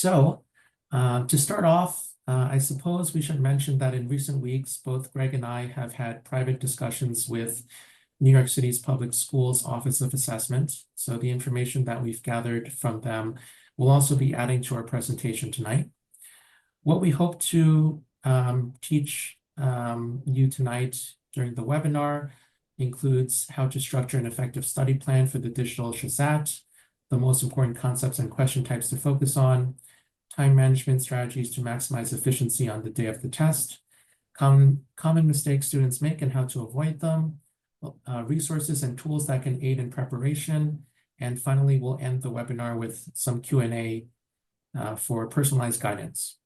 To start off, I suppose we should mention that in recent weeks, both Greg and I have had private discussions with New York City's Public Schools Office of Assessment. So the information that we've gathered from them will also be adding to our presentation tonight. What we hope to teach you tonight during the webinar includes how to structure an effective study plan for the digital SHSAT, the most important concepts and question types to focus on, time management strategies to maximize efficiency on the day of the test, common mistakes students make and how to avoid them, resources and tools that can aid in preparation, and finally, we'll end the webinar with some Q&A for personalized guidance.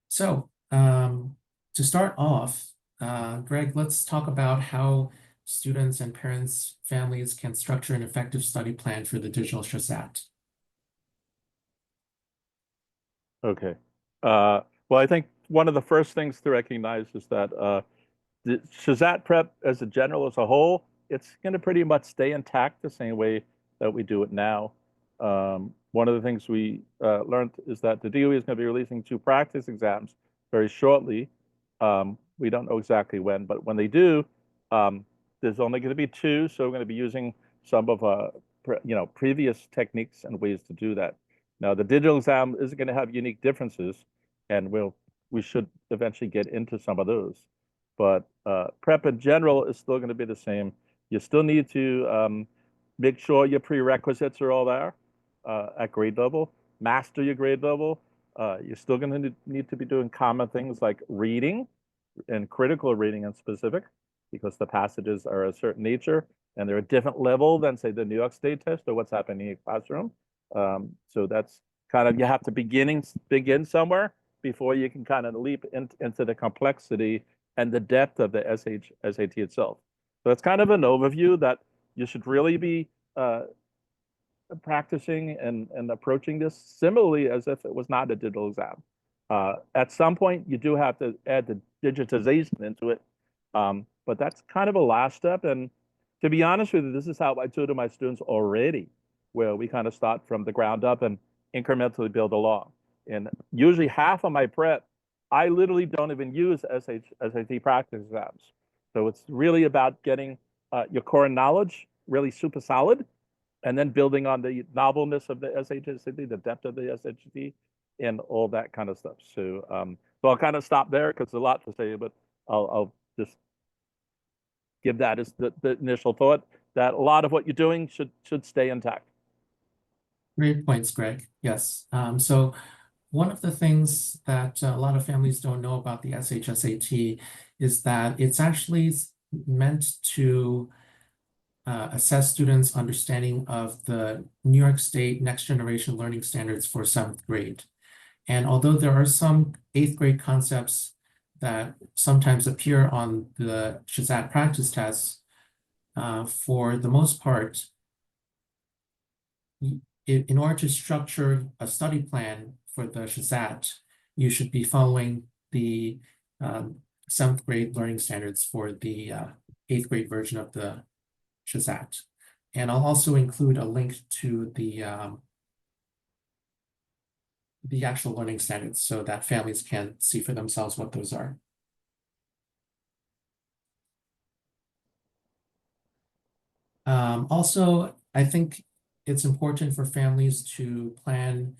So to start off, Greg, let's talk about how students and parents, families can structure an effective study plan for the digital SHSAT. Okay. Well, I think one of the first things to recognize is that the SHSAT prep as a whole, it's going to pretty much stay intact the same way that we do it now. One of the things we learned is that the DOE is going to be releasing 2 practice exams very shortly. We don't know exactly when, but when they do, there's only going to be 2, so we're going to be using some of previous techniques and ways to do that. Now, the digital exam is going to have unique differences, and we should eventually get into some of those. But prep in general is still going to be the same. You still need to make sure your prerequisites are all there at grade level, master your grade level. You're still going to need to be doing common things like reading and critical reading in specific, because the passages are a certain nature and they're a different level than, say, the New York State test or what's happening in your classroom. So that's kind of, you have to begin somewhere before you can kind of leap into the complexity and the depth of the SAT itself. So it's kind of an overview that you should really be practicing and approaching this similarly as if it was not a digital exam. At some point, you do have to add the digitization into it, but that's kind of a last step. And to be honest with you, this is how I tutor my students already, where we kind of start from the ground up and incrementally build along. And usually half of my prep, I literally don't even use SAT practice exams. So it's really about getting your core knowledge really super solid, and then building on the novelness of the SHSAT, the depth of the SHSAT, and all that kind of stuff. So, so I'll kind of stop there because there's a lot to say, but I'll just give that as the initial thought that a lot of what you're doing should stay intact. Great points, Greg. Yes. So one of the things that a lot of families don't know about the SHSAT is that it's actually meant to assess students' understanding of the New York State Next Generation Learning Standards for 7th grade. And although there are some 8th grade concepts that sometimes appear on the SHSAT practice tests, for the most part, in order to structure a study plan for the SHSAT, you should be following the 7th grade learning standards for the 8th grade version of the SHSAT. And I'll also include a link to the actual learning standards so that families can see for themselves what those are. Also, I think it's important for families to plan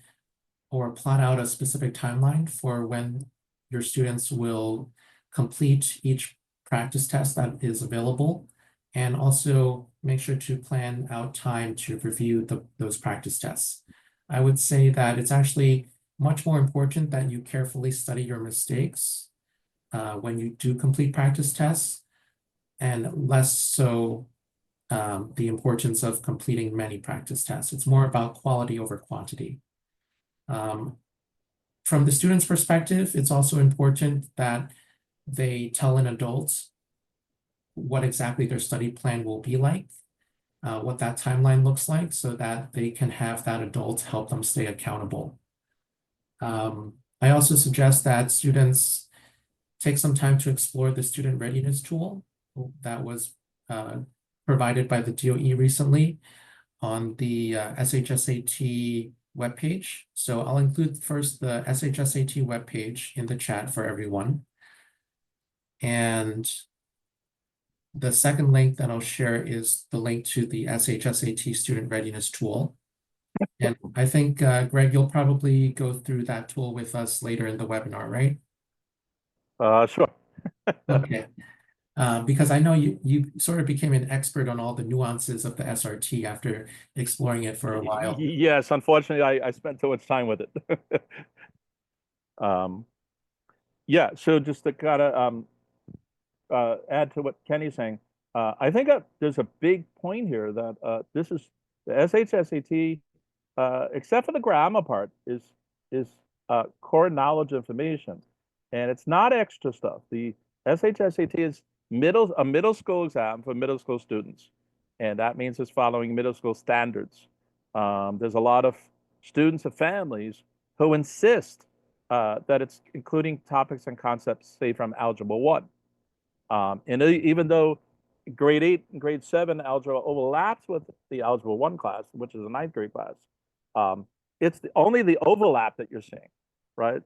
or plot out a specific timeline for when your students will complete each practice test that is available, and also make sure to plan out time to review those practice tests. I would say that it's actually much more important that you carefully study your mistakes when you do complete practice tests, and less so the importance of completing many practice tests. It's more about quality over quantity. From the student's perspective, it's also important that they tell an adult what exactly their study plan will be like, what that timeline looks like, so that they can have that adult help them stay accountable. I also suggest that students take some time to explore the student readiness tool that was provided by the DOE recently. on the SHSAT webpage. So I'll include first the SHSAT webpage in the chat for everyone. And the second link that I'll share is the link to the SHSAT Student Readiness Tool. And I think, Greg, you'll probably go through that tool with us later in the webinar, right? Sure. Okay. Because I know you sort of became an expert on all the nuances of the SRT after exploring it for a while. Yes, unfortunately, I spent so much time with it. Um, yeah, so just to kind of add to what Kenny's saying, I think there's a big point here that this is the SHSAT, except for the grammar part, is core knowledge information, and it's not extra stuff. The SHSAT is a middle school exam for middle school students, and that means it's following middle school standards. There's a lot of students and families who insist that it's including topics and concepts, say, from Algebra 1. And even though grade 8 and grade 7 algebra overlaps with the Algebra 1 class, which is a ninth grade class, it's only the overlap that you're seeing, right?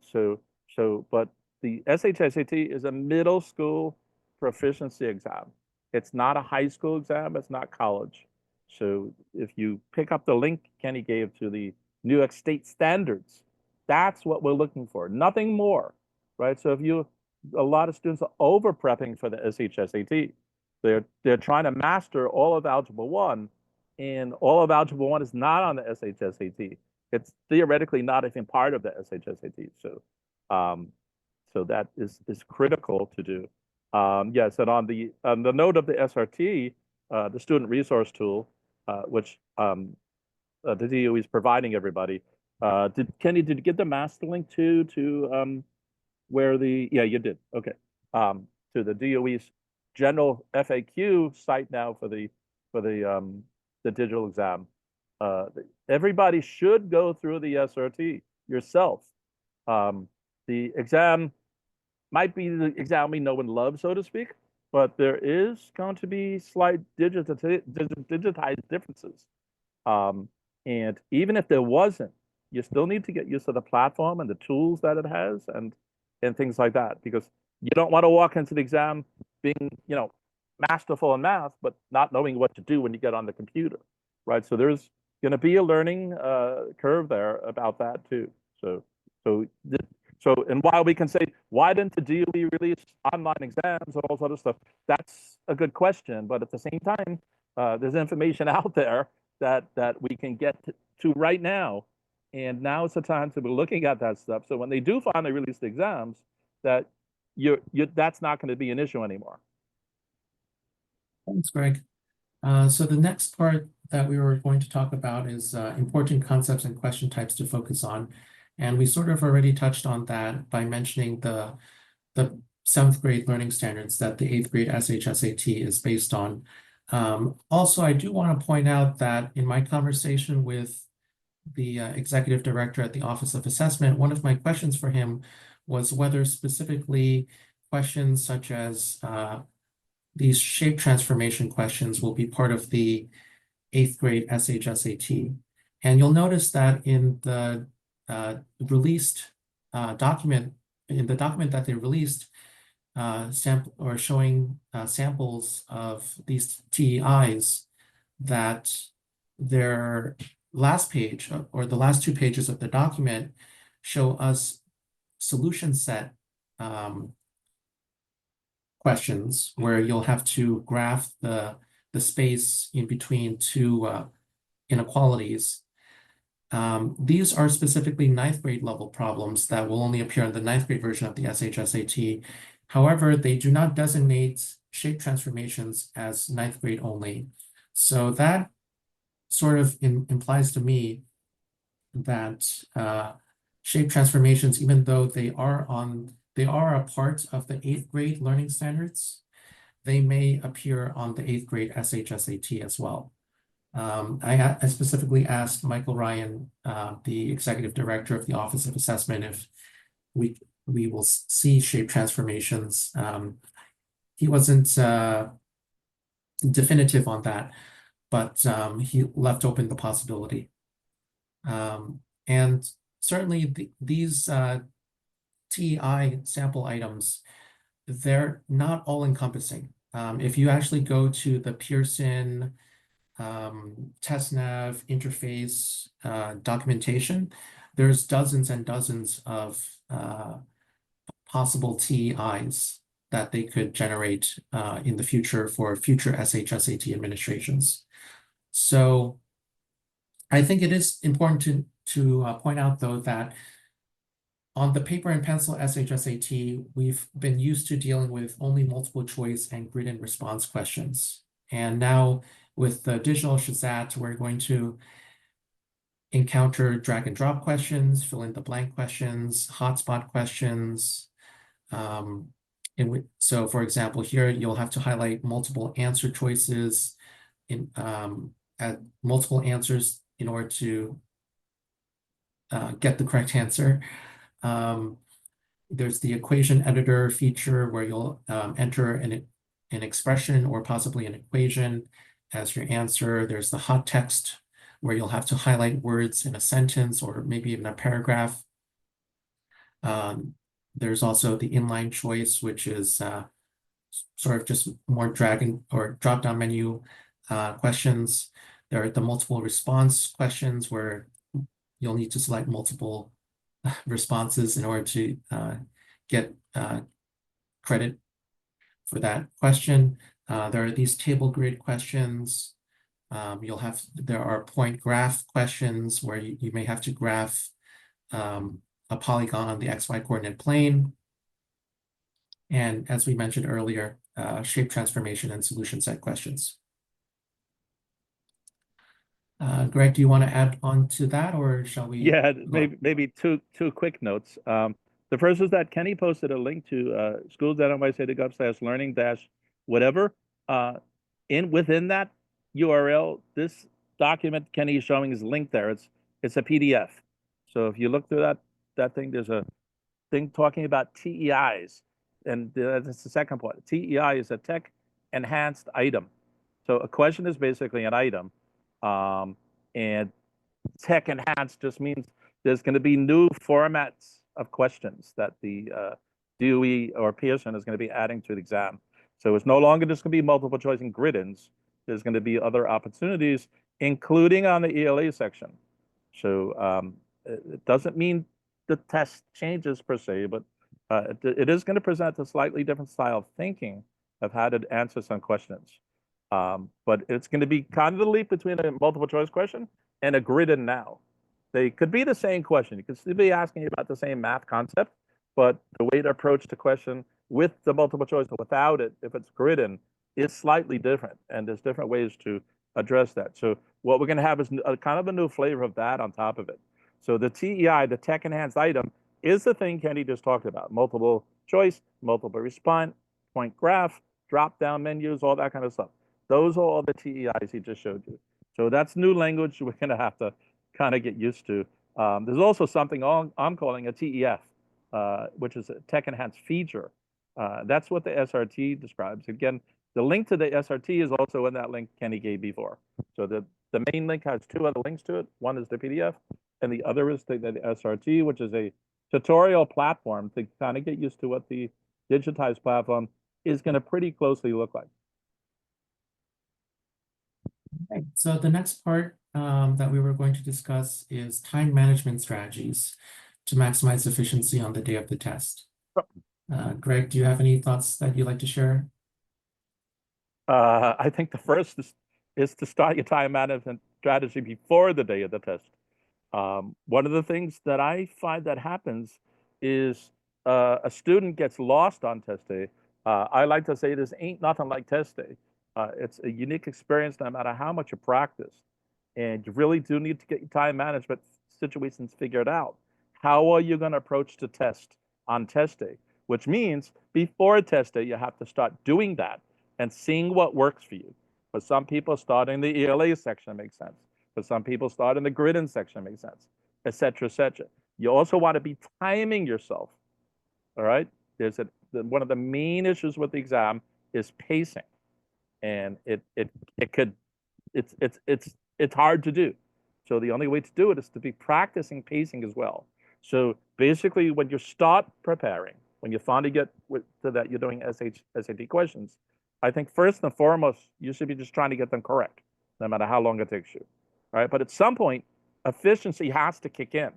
But the SHSAT is a middle school proficiency exam. It's not a high school exam. It's not college. So if you pick up the link Kenny gave to the New York State standards, that's what we're looking for, nothing more, right? So a lot of students are over prepping for the SHSAT. They're trying to master all of Algebra 1, and all of Algebra 1 is not on the SHSAT. It's theoretically not even part of the SHSAT. So that is critical to do. Yes, and on the note of the SRT, the student resource tool, which the DOE is providing everybody. Kenny, did you get the master link to where yeah, you did. Okay. To the DOE's general FAQ site now for the digital exam. Everybody should go through the SRT yourself. The exam might be the exam no one loves, so to speak, but there is going to be slight digitized differences. And even if there wasn't, you still need to get used to the platform and the tools that it has and things like that, because you don't want to walk into the exam being, masterful in math, but not knowing what to do when you get on the computer, right? So there's going to be a learning curve there about that too. And while we can say, why didn't the DOE release online exams and all this other stuff? That's a good question, but at the same time, there's information out there that we can get to right now. And now is the time to be looking at that stuff. So when they do finally release the exams, that that's not going to be an issue anymore. Thanks, Greg. So the next part that we were going to talk about is important concepts and question types to focus on. And we sort of already touched on that by mentioning the 7th grade learning standards that the 8th grade SHSAT is based on. Also, I do want to point out that in my conversation with the executive director at the Office of Assessment, one of my questions for him was whether specifically questions such as these shape transformation questions will be part of the 8th grade SHSAT. And you'll notice that in the released document, in the document that they released, showing samples of these TEIs, that their last page or the last 2 pages of the document show us solution set questions where you'll have to graph the space in between 2 inequalities. These are specifically 9th grade level problems that will only appear in the 9th grade version of the SHSAT. However, they do not designate shape transformations as 9th grade only. So that sort of implies to me that shape transformations, even though they are a part of the 8th grade learning standards, they may appear on the 8th grade SHSAT as well. I specifically asked Michael Ryan, the executive director of the Office of Assessment, if we will see shape transformations. He wasn't definitive on that, but he left open the possibility. And certainly these TEI sample items, they're not all encompassing. If you actually go to the Pearson TestNav interface documentation, there's dozens and dozens of possible TEIs that they could generate in the future for future SHSAT administrations. So I think it is important to point out, though, that on the paper and pencil SHSAT, we've been used to dealing with only multiple choice and grid and response questions. And now with the digital SHSAT, we're going to encounter drag and drop questions, fill in the blank questions, hotspot questions. So for example, here you'll have to highlight multiple answer choices at multiple answers in order to get the correct answer. There's the equation editor feature where you'll enter an expression or possibly an equation as your answer. There's the hot text where you'll have to highlight words in a sentence or maybe even a paragraph. There's also the inline choice, which is sort of just more drag or drop down menu questions. There are the multiple response questions where you'll need to select multiple responses in order to get credit for that question. There are these table grid questions. There are point graph questions where you may have to graph a polygon on the XY coordinate plane. And as we mentioned earlier, shape transformation and solution set questions. Greg, do you want to add on to that, or shall we? Yeah, maybe two quick notes. The first is that Kenny posted a link to schools.nyc.gov/learning dash whatever. Within that URL, this document Kenny is showing is linked there. It's a PDF. So if you look through that thing, there's a thing talking about TEIs, and that's the second point. TEI is a tech enhanced item. So a question is basically an item, and tech enhanced just means there's going to be new formats of questions that the DOE or Pearson is going to be adding to the exam. So it's no longer just going to be multiple choice and grid-ins. There's going to be other opportunities, including on the ELA section. So it doesn't mean the test changes per se, but it is going to present a slightly different style of thinking of how to answer some questions. But it's going to be kind of the leap between a multiple choice question and a grid in now. They could be the same question. You could still be asking about the same math concept, but the way to approach the question with the multiple choice or without it, if it's grid in, is slightly different. And there's different ways to address that. So what we're going to have is a kind of a new flavor of that on top of it. So the TEI, the tech enhanced item, is the thing Kenny just talked about. Multiple choice, multiple response, point graph, drop down menus, all that kind of stuff. Those are all the TEIs he just showed you. So that's new language we're going to have to kind of get used to. There's also something I'm calling a TEF, which is a tech enhanced feature. That's what the SRT describes. Again, the link to the SRT is also in that link Kenny gave before. So the main link has two other links to it. One is the PDF, and the other is the SRT, which is a tutorial platform to kind of get used to what the digitized platform is going to pretty closely look like. Okay, so the next part that we were going to discuss is time management strategies to maximize efficiency on the day of the test. Greg, do you have any thoughts that you'd like to share? I think the first is to start your time management strategy before the day of the test. One of the things that I find that happens is a student gets lost on test day. I like to say this ain't nothing like test day. It's a unique experience no matter how much you practice. And you really do need to get your time management situations figured out. How are you going to approach the test on test day? Which means before test day, you have to start doing that and seeing what works for you. For some people, starting the ELA section makes sense. For some people, starting the grid-in section makes sense, et cetera, et cetera. You also want to be timing yourself, all right? One of the main issues with the exam is pacing. And it it's hard to do. So the only way to do it is to be practicing pacing as well. So basically, when you start preparing, when you finally get to that you're doing SAT questions, I think first and foremost, you should be just trying to get them correct, no matter how long it takes you. All right. But at some point, efficiency has to kick in.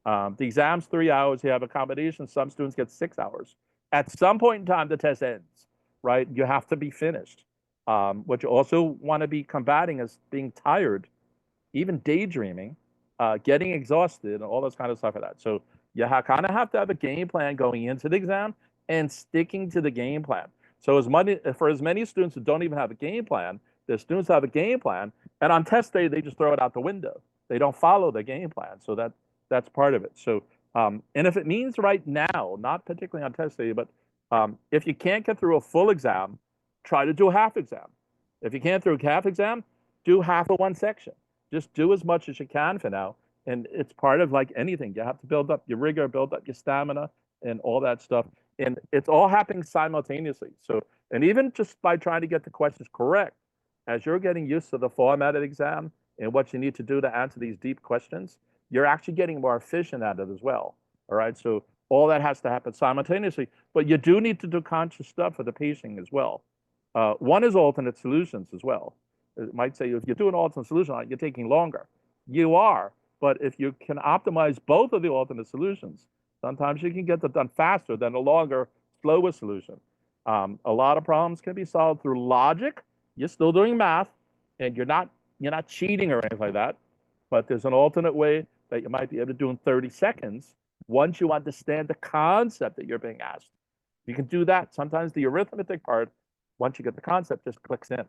The exam's 3 hours, you have accommodations, some students get 6 hours. At some point in time, the test ends, right? You have to be finished. What you also want to be combating is being tired, even daydreaming, getting exhausted, and all those kind of stuff like that. So you kind of have to have a game plan going into the exam and sticking to the game plan. So for as many students who don't even have a game plan, there's students who have a game plan, and on test day, they just throw it out the window. They don't follow the game plan. So that's part of it. So, and if it means right now, not particularly on test day, but if you can't get through a full exam, try to do a half exam. If you can't do a half exam, do half of one section. Just do as much as you can for now. And it's part of like anything. You have to build up your rigor, build up your stamina, and all that stuff. And it's all happening simultaneously. So, and even just by trying to get the questions correct, as you're getting used to the format of the exam and what you need to do to answer these deep questions, you're actually getting more efficient at it as well. All right. So all that has to happen simultaneously, but you do need to do conscious stuff for the pacing as well. One is alternate solutions as well. It might say if you're doing alternate solution, you're taking longer. You are, but if you can optimize both of the alternate solutions, sometimes you can get that done faster than a longer, slower solution. A lot of problems can be solved through logic. You're still doing math, and you're not cheating or anything like that. But there's an alternate way that you might be able to do in 30 seconds once you understand the concept that you're being asked. You can do that. Sometimes the arithmetic part, once you get the concept, just clicks in,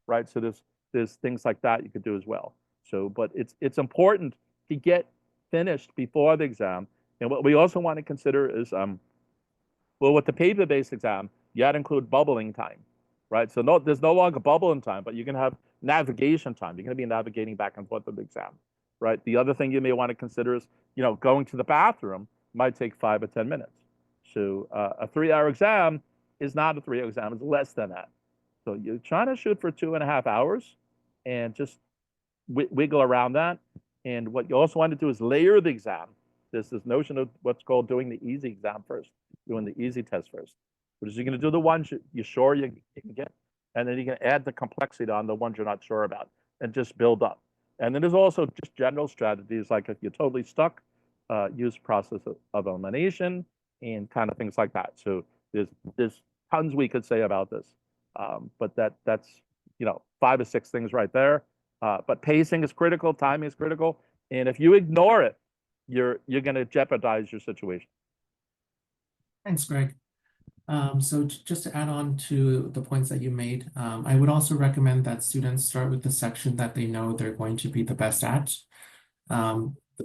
right? So there's things like that you could do as well. So, but it's important to get finished before the exam. And what we also want to consider is, well, with the paper-based exam, you got to include bubbling time, right? So there's no longer bubbling time, but you can have navigation time. You're going to be navigating back and forth with the exam, right? The other thing you may want to consider is, going to the bathroom might take 5 or 10 minutes. So a 3-hour exam is not a 3-hour exam; it's less than that. So you're trying to shoot for 2.5 hours, and just wiggle around that. And what you also want to do is layer the exam. There's this notion of what's called doing the easy exam first, doing the easy test first. Which is you're going to do the ones you're sure you can get, and then you can add the complexity on the ones you're not sure about, and just build up. And then there's also just general strategies, like if you're totally stuck, use process of elimination and kind of things like that. So there's tons we could say about this, but that's 5 or 6 things right there. But pacing is critical, timing is critical, and if you ignore it, you're going to jeopardize your situation. Thanks, Greg. So just to add on to the points that you made, I would also recommend that students start with the section that they know they're going to be the best at.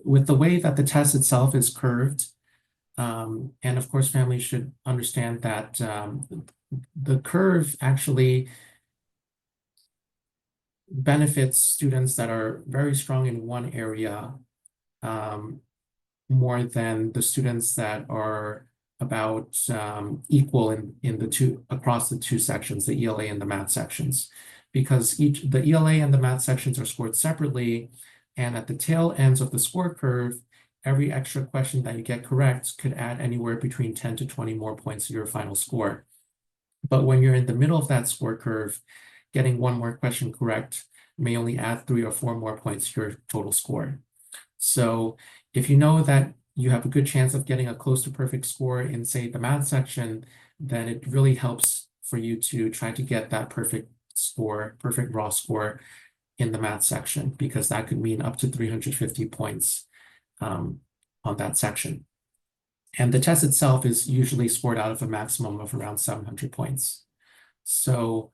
With the way that the test itself is curved, and of course, families should understand that the curve actually benefits students that are very strong in one area more than the students that are about equal in the two across the 2 sections, the ELA and the math sections, because the ELA and the math sections are scored separately, and at the tail ends of the score curve, every extra question that you get correct could add anywhere between 10 to 20 more points to your final score. But when you're in the middle of that score curve, getting 1 more question correct may only add 3 or 4 more points to your total score. So if you know that you have a good chance of getting a close to perfect score in, say, the math section, then it really helps for you to try to get that perfect score, perfect raw score in the math section, because that could mean up to 350 points on that section. And the test itself is usually scored out of a maximum of around 700 points. So,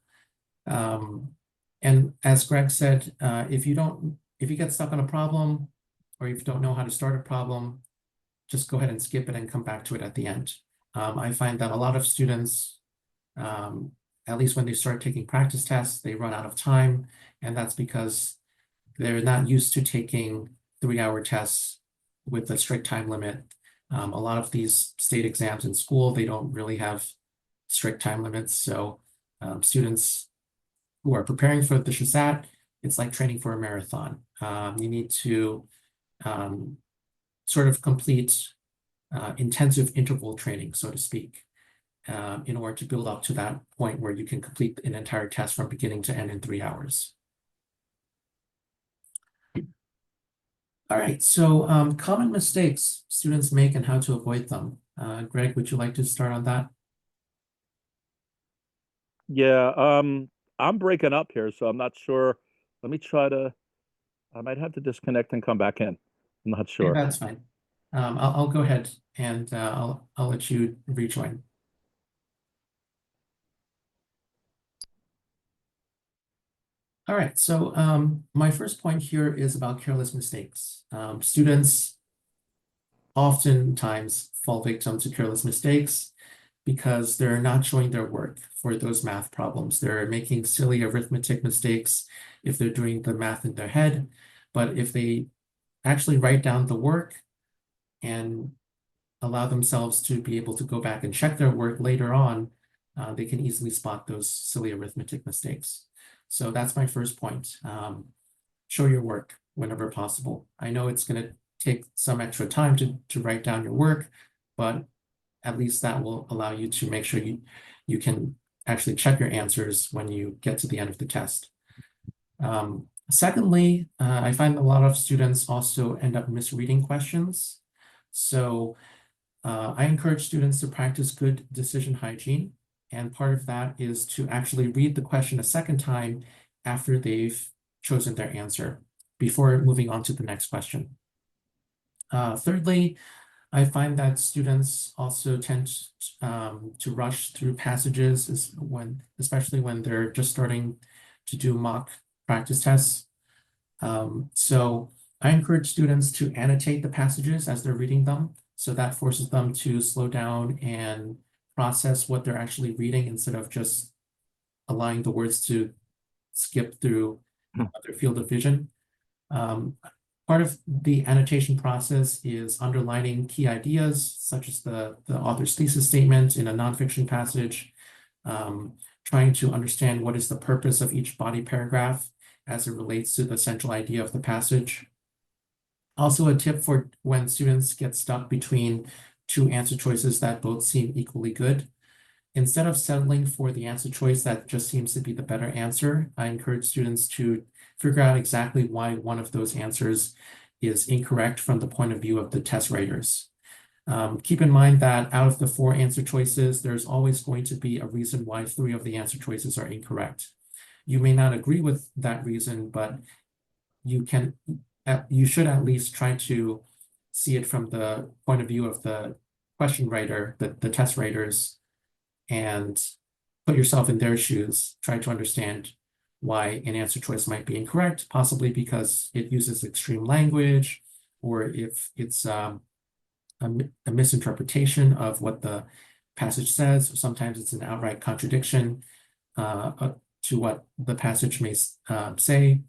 and as Greg said, if you get stuck on a problem, or if you don't know how to start a problem, just go ahead and skip it and come back to it at the end. I find that a lot of students, at least when they start taking practice tests, they run out of time, and that's because they're not used to taking 3-hour tests with a strict time limit. A lot of these state exams in school, they don't really have strict time limits. So students who are preparing for the SHSAT, it's like training for a marathon. You need to sort of complete intensive interval training, so to speak, in order to build up to that point where you can complete an entire test from beginning to end in 3 hours. All right, so common mistakes students make and how to avoid them. Greg, would you like to start on that? Yeah, I'm breaking up here, so I'm not sure. Let me try to, I might have to disconnect and come back in. I'm not Yeah, sure. that's fine. I'll go ahead and I'll let you rejoin. All right, so my first point here is about careless mistakes. Students oftentimes fall victim to careless mistakes because they're not showing their work for those math problems. They're making silly arithmetic mistakes if they're doing the math in their head, but if they actually write down the work and allow themselves to be able to go back and check their work later on, they can easily spot those silly arithmetic mistakes. So that's my first point. Show your work whenever possible. I know it's going to take some extra time to write down your work, but at least that will allow you to make sure you can actually check your answers when you get to the end of the test. Secondly, I find a lot of students also end up misreading questions. So I encourage students to practice good decision hygiene. And part of that is to actually read the question a second time after they've chosen their answer before moving on to the next question. Thirdly, I find that students also tend to rush through passages especially when they're just starting to do mock practice tests. So I encourage students to annotate the passages as they're reading them. So that forces them to slow down and process what they're actually reading instead of just allowing the words to skip through their field of vision. Part of the annotation process is underlining key ideas, such as the author's thesis statement in a nonfiction passage, trying to understand what is the purpose of each body paragraph as it relates to the central idea of the passage. Also, a tip for when students get stuck between two answer choices that both seem equally good. Instead of settling for the answer choice that just seems to be the better answer, I encourage students to figure out exactly why one of those answers is incorrect from the point of view of the test writers. Keep in mind that out of the 4 answer choices, there's always going to be a reason why 3 of the answer choices are incorrect. You may not agree with that reason, but you should at least try to see it from the point of view of the question writer, the test writers, and put yourself in their shoes. Try to understand why an answer choice might be incorrect, possibly because it uses extreme language, or if it's a misinterpretation of what the passage says. Sometimes it's an outright contradiction to what the passage may say.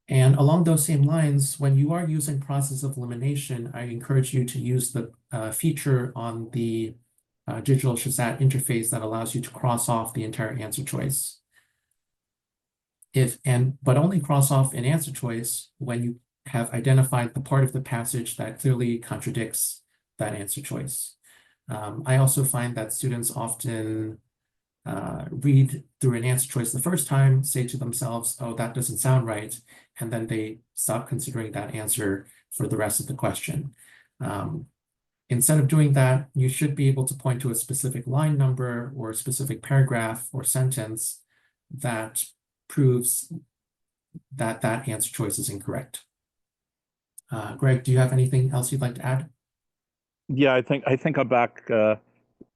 And along those same lines, when you are using process of elimination, I encourage you to use the feature on the digital SHSAT interface that allows you to cross off the entire answer choice. But only cross off an answer choice when you have identified the part of the passage that clearly contradicts that answer choice. I also find that students often read through an answer choice the first time, say to themselves, oh, that doesn't sound right, and then they stop considering that answer for the rest of the question. Instead of doing that, you should be able to point to a specific line number or a specific paragraph or sentence that proves that that answer choice is incorrect. Greg, do you have anything else you'd like to add? Yeah, I think I'm back,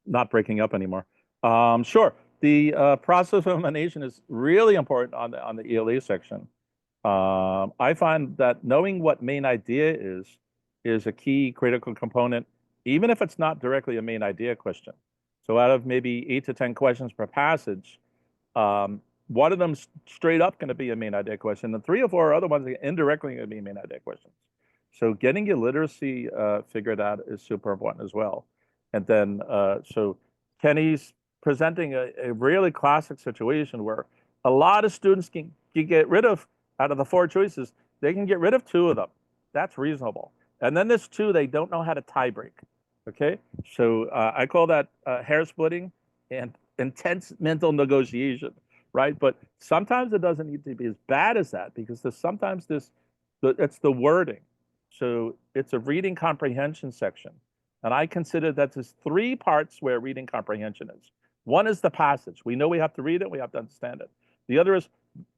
not breaking up anymore. Sure. The process of elimination is really important on the ELA section. I find that knowing what main idea is a key critical component, even if it's not directly a main idea question. So out of maybe 8 to 10 questions per passage, um, one of them straight up going to be a main idea question, and 3 or 4 other ones are indirectly going to be main idea questions. So getting your literacy figured out is super important as well. And then, so Kenny's presenting a really classic situation where a lot of students can get rid of out of the 4 choices, they can get rid of 2 of them. That's reasonable. And then there's 2 they don't know how to tie break. Okay, so I call that hair splitting and intense mental negotiation, right? But sometimes it doesn't need to be as bad as that because there's sometimes it's the wording. So it's a reading comprehension section. And I consider that there's 3 parts where reading comprehension is. One is the passage. We know we have to read it, we have to understand it. The other is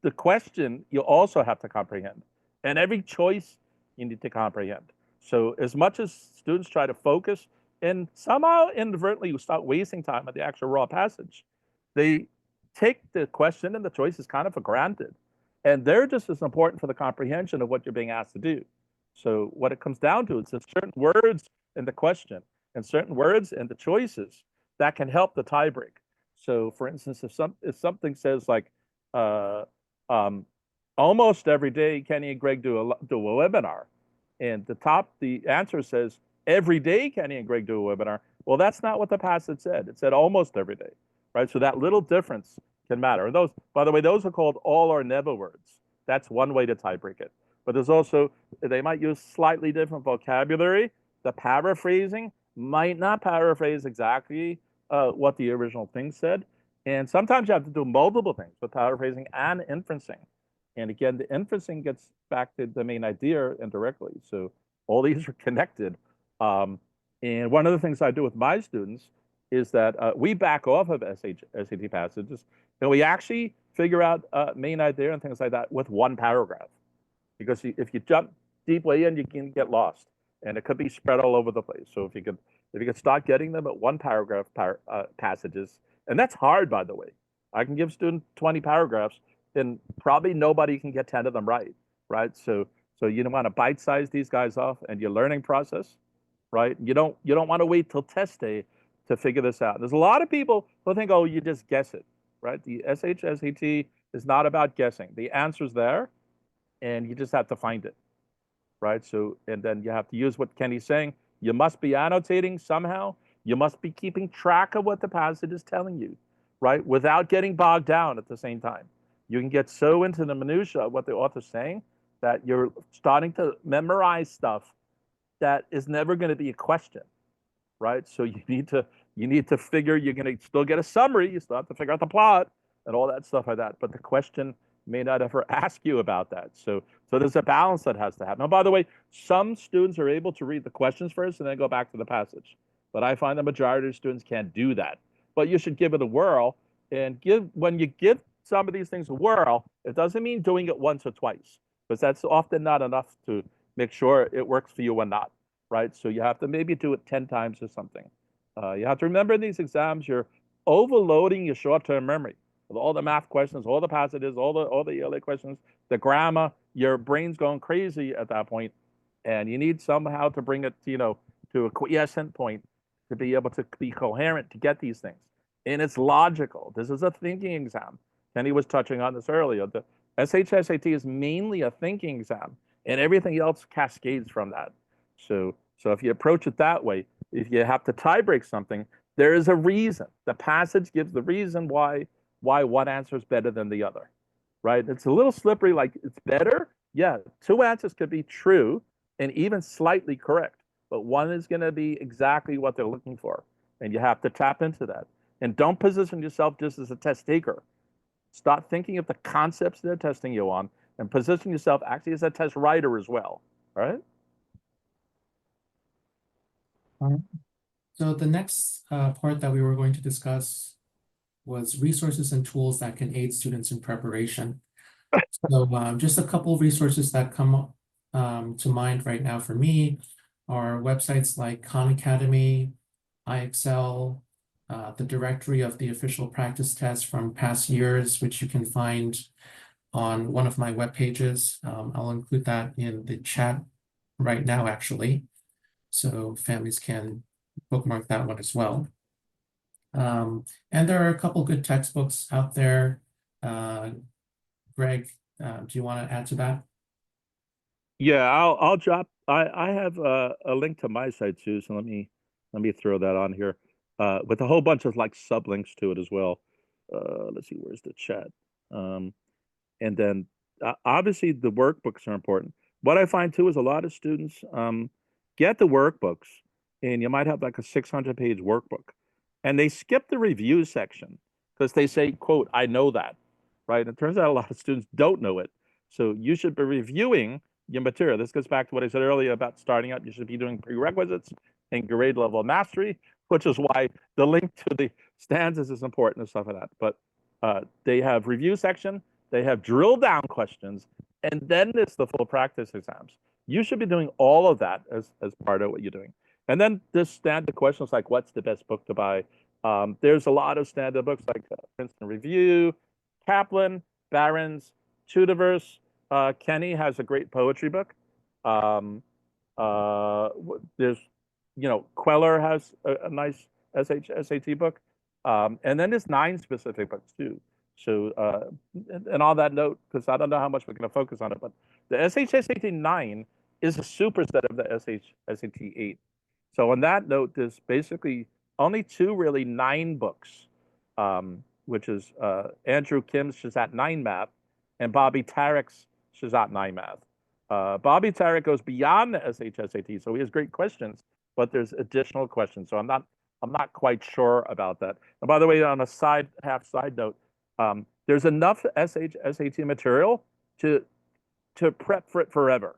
the question you also have to comprehend. And every choice you need to comprehend. So as much as students try to focus and somehow inadvertently you start wasting time at the actual raw passage, they take the question and the choices kind of for granted. And they're just as important for the comprehension of what you're being asked to do. So what it comes down to is there's certain words in the question and certain words in the choices that can help the tiebreak. So for instance, if something says like uh, um, almost every day Kenny and Greg do a webinar, and the answer says every day Kenny and Greg do a webinar. Well, that's not what the passage said. It said almost every day, right? So that little difference can matter. And those, by the way, those are called all or never words. That's one way to tie break it. But there's also, they might use slightly different vocabulary. The paraphrasing might not paraphrase exactly what the original thing said. And sometimes you have to do multiple things with paraphrasing and inferencing. And again, the inferencing gets back to the main idea indirectly. So all these are connected. And one of the things I do with my students is that we back off of SAT passages and we actually figure out main idea and things like that with 1 paragraph. Because if you jump deeply in, you can get lost, and it could be spread all over the place. So if you could start getting them at 1 paragraph passages, and that's hard, by the way. I can give students 20 paragraphs, and probably nobody can get 10 of them right? So you don't want to bite-size these guys off, and your learning process, right? You don't want to wait till test day to figure this out. There's a lot of people who think, oh, you just guess it, right? The SHSAT is not about guessing. The answer's there, and you just have to find it, right? So, and then you have to use what Kenny's saying. You must be annotating somehow. You must be keeping track of what the passage is telling you, right? Without getting bogged down at the same time. You can get so into the minutia of what the author's saying that you're starting to memorize stuff that is never going to be a question, right? So you need to figure you're going to still get a summary. You still have to figure out the plot and all that stuff like that. But the question may not ever ask you about that. So there's a balance that has to happen. Now, by the way, some students are able to read the questions first and then go back to the passage. But I find the majority of students can't do that. But you should give it a whirl. And when you give some of these things a whirl, it doesn't mean doing it once or twice, because that's often not enough to make sure it works for you or not, right? So you have to maybe do it 10 times or something. You have to remember in these exams, you're overloading your short-term memory with all the math questions, all the passages, all the ELA questions, the grammar. Your brain's going crazy at that point, and you need somehow to bring it, to a quiescent point to be able to be coherent to get these things. And it's logical. This is a thinking exam. Kenny was touching on this earlier. The SHSAT is mainly a thinking exam, and everything else cascades from that. So if you approach it that way, if you have to tie break something, there is a reason. The passage gives the reason why one answer is better than the other, right? It's a little slippery, like it's better. Yeah, 2 answers could be true and even slightly correct, but one is going to be exactly what they're looking for, and you have to tap into that. And don't position yourself just as a test taker. Start thinking of the concepts they're testing you on, and position yourself actually as a test writer as well. All right. So the next part that we were going to discuss was resources and tools that can aid students in preparation. So just a couple of resources that come to mind right now for me are websites like Khan Academy, iExcel, the directory of the official practice tests from past years, which you can find on one of my web pages. I'll include that in the chat right now, actually, so families can bookmark that one as well. And there are a couple good textbooks out there. Greg, do you want to add to that? Yeah, I'll drop. I have a link to my site too, so let me throw that on here with a whole bunch of like sublinks to it as well. Let's see, where's the chat? And then obviously the workbooks are important. What I find too is a lot of students get the workbooks, and you might have like a 600-page workbook, and they skip the review section because they say, quote, I know that, right? And it turns out a lot of students don't know it. So you should be reviewing your material. This goes back to what I said earlier about starting out. You should be doing prerequisites and grade level mastery, which is why the link to the stanzas is important and stuff like that. But they have review section, they have drill down questions, and then there's the full practice exams. You should be doing all of that as part of what you're doing. And then there's standard questions like, what's the best book to buy? There's a lot of standard books like Princeton Review, Kaplan, Barron's, Tudiverse. Kenny has a great poetry book. There's, Queller has a nice SHSAT book. And then there's 9 specific books too. So, and on that note, because I don't know how much we're going to focus on it, but the SHSAT 9 is a superset of the SHSAT 8. So on that note, there's basically only 2 really 9 books, which is Andrew Kim's SHSAT 9 Math and Bobby Tarek's SHSAT 9 Math. Bobby Tarek goes beyond the SHSAT, so he has great questions, but there's additional questions. So I'm not quite sure about that. And by the way, on a side note, there's enough SHSAT material to prep for it forever.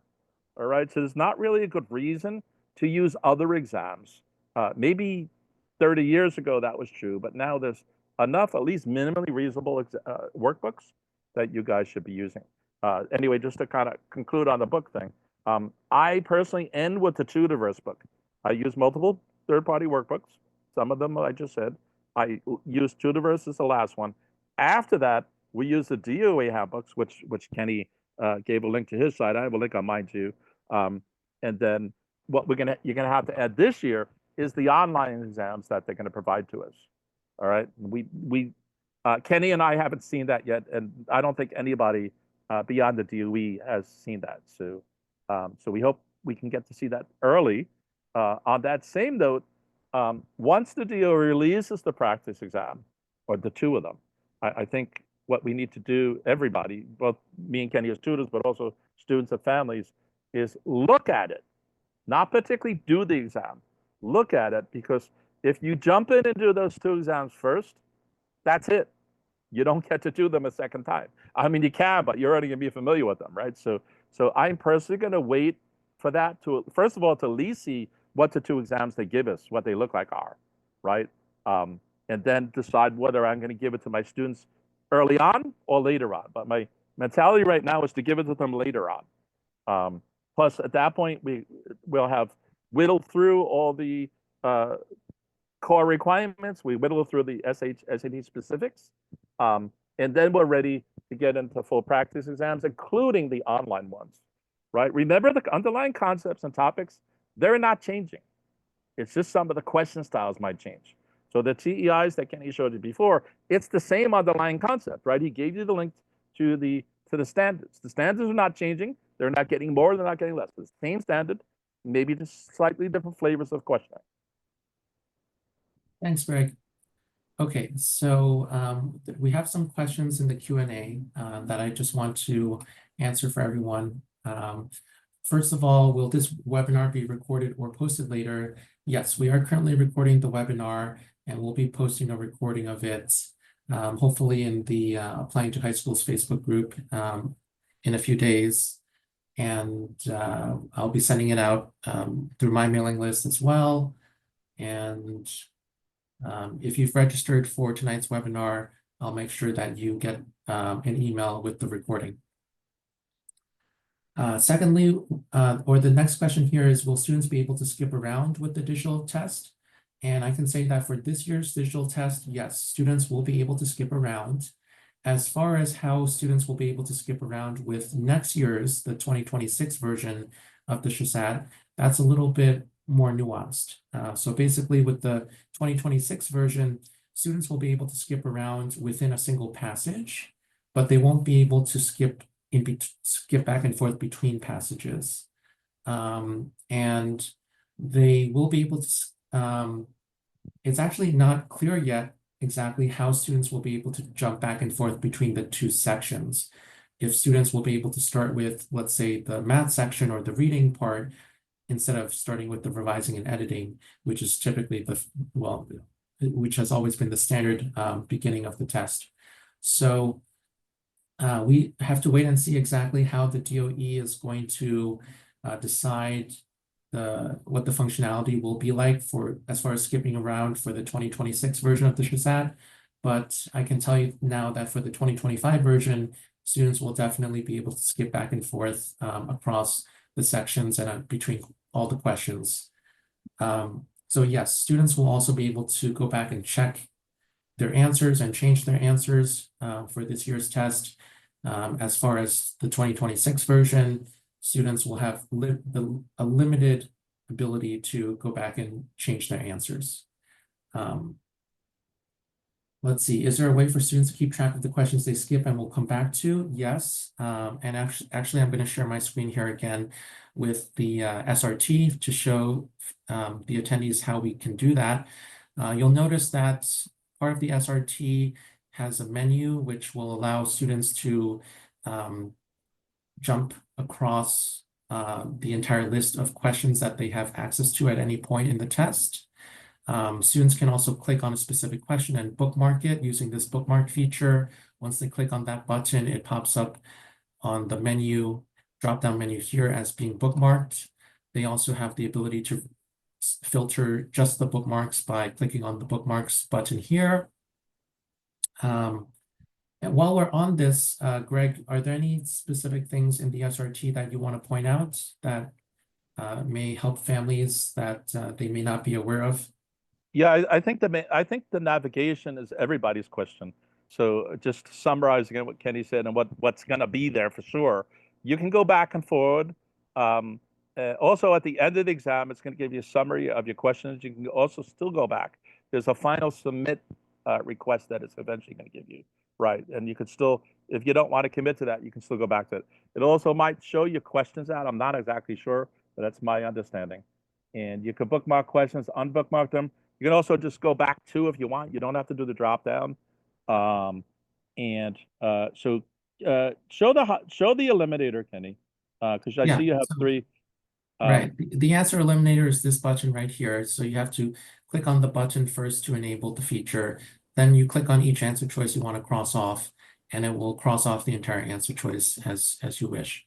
All right, so there's not really a good reason to use other exams. Maybe 30 years ago that was true, but now there's enough, at least minimally reasonable workbooks that you guys should be using. Anyway, just to kind of conclude on the book thing, I personally end with the Tudiverse book. I use multiple third-party workbooks. Some of them I just said. I use Tudiverse as the last one. After that, we use the DOA handbooks, which Kenny gave a link to his site. I have a link on mine too. And then what you're gonna have to add this year is the online exams that they're gonna provide to us. All right, Kenny and I haven't seen that yet, and I don't think anybody beyond the DOE has seen that. So we hope we can get to see that early. On that same note, once the DOE releases the practice exam, or the 2 of them, I think what we need to do, everybody, both me and Kenny as tutors, but also students and families, is look at it, not particularly do the exam. Look at it, because if you jump in and do those 2 exams first, that's it. You don't get to do them a second time. I mean, you can, but you're already going to be familiar with them, right? So I'm personally going to wait for that to, first of all, to at least see what the 2 exams they give us, what they look like are, right? And then decide whether I'm going to give it to my students early on or later on. But my mentality right now is to give it to them later on. Plus, at that point, we'll have whittled through all the core requirements. We whittle through the SAT specifics. And then we're ready to get into full practice exams, including the online ones, right? Remember, the underlying concepts and topics, they're not changing. It's just some of the question styles might change. So the TEIs that Kenny showed you before, it's the same underlying concept, right? He gave you the link to the standards. The standards are not changing. They're not getting more, they're not getting less. It's the same standard, maybe just slightly different flavors of questioning. Thanks, Greg. Okay, so we have some questions in the Q&A that I just want to answer for everyone. First of all, will this webinar be recorded or posted later? Yes, we are currently recording the webinar, and we'll be posting a recording of it, hopefully in the Applying to High Schools Facebook group in a few days. And I'll be sending it out through my mailing list as well. And if you've registered for tonight's webinar, I'll make sure that you get an email with the recording. Secondly, or the next question here is, will students be able to skip around with the digital test? And I can say that for this year's digital test, yes, students will be able to skip around. As far as how students will be able to skip around with next year's, the 2026 version of the SHSAT, that's a little bit more nuanced. So basically with the 2026 version, students will be able to skip around within a single passage, but they won't be able to skip back and forth between passages. And they will be able to, it's actually not clear yet exactly how students will be able to jump back and forth between the 2 sections. if students will be able to start with, let's say, the math section or the reading part, instead of starting with the revising and editing, which is typically well, which has always been the standard beginning of the test. So we have to wait and see exactly how the DOE is going to decide what the functionality will be like for as far as skipping around for the 2026 version of the SHSAT. But I can tell you now that for the 2025 version, students will definitely be able to skip back and forth across the sections and between all the questions. So yes, students will also be able to go back and check their answers and change their answers for this year's test. As far as the 2026 version, students will have a limited ability to go back and change their answers. Let's see, is there a way for students to keep track of the questions they skip and we'll come back to? Yes, and actually I'm going to share my screen here again with the SRT to show the attendees how we can do that. You'll notice that part of the SRT has a menu which will allow students to jump across the entire list of questions that they have access to at any point in the test. Students can also click on a specific question and bookmark it using this bookmark feature. Once they click on that button, it pops up on the menu, drop-down menu here as being bookmarked. They also have the ability to filter just the bookmarks by clicking on the bookmarks button here. And while we're on this, Greg, are there any specific things in the SRT that you want to point out that may help families that they may not be aware of? Yeah, I think the navigation is everybody's question. So just to summarize again what Kenny said and what's going to be there for sure. You can go back and forward. Also, at the end of the exam, it's going to give you a summary of your questions. You can also still go back. There's a final submit request that it's eventually going to give you, right? And you could still, if you don't want to commit to that, you can still go back to it. It also might show you questions out. I'm not exactly sure, but that's my understanding. And you can bookmark questions, unbookmark them. You can also just go back to if you want. You don't have to do the drop down. So show the eliminator, Kenny, because I Yeah, see you have so, three. right. The answer eliminator is this button right here. So you have to click on the button first to enable the feature. Then you click on each answer choice you want to cross off, and it will cross off the entire answer choice as you wish.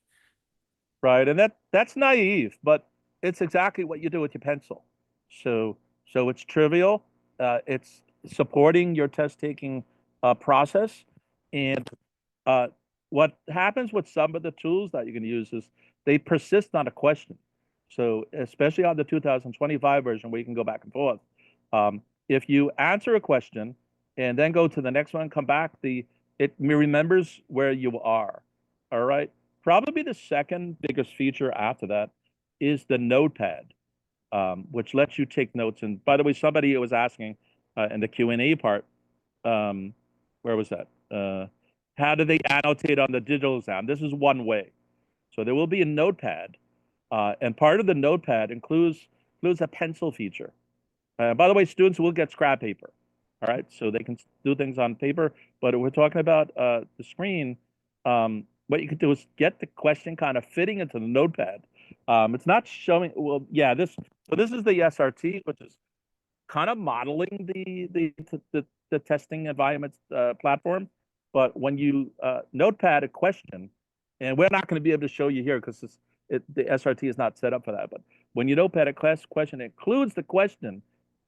Right, and that's naive, but it's exactly what you do with your pencil. So it's trivial. It's supporting your test taking process, and uh, what happens with some of the tools that you can use is they persist on a question. So especially on the 2025 version where you can go back and forth, if you answer a question and then go to the next one, come back, it remembers where you are. All right. Probably the second biggest feature after that is the notepad, which lets you take notes. And by the way, somebody was asking in the Q&A part, where was that? How do they annotate on the digital exam? This is one way. So there will be a notepad, and part of the notepad includes a pencil feature. By the way, students will get scrap paper. All right, so they can do things on paper. But if we're talking about the screen, what you could do is get the question kind of fitting into the notepad. It's not showing. Well, yeah, this is the SRT, which is kind of modeling the testing environment platform. But when you notepad a question, and we're not going to be able to show you here because the SRT is not set up for that. But when you notepad a question, it includes the question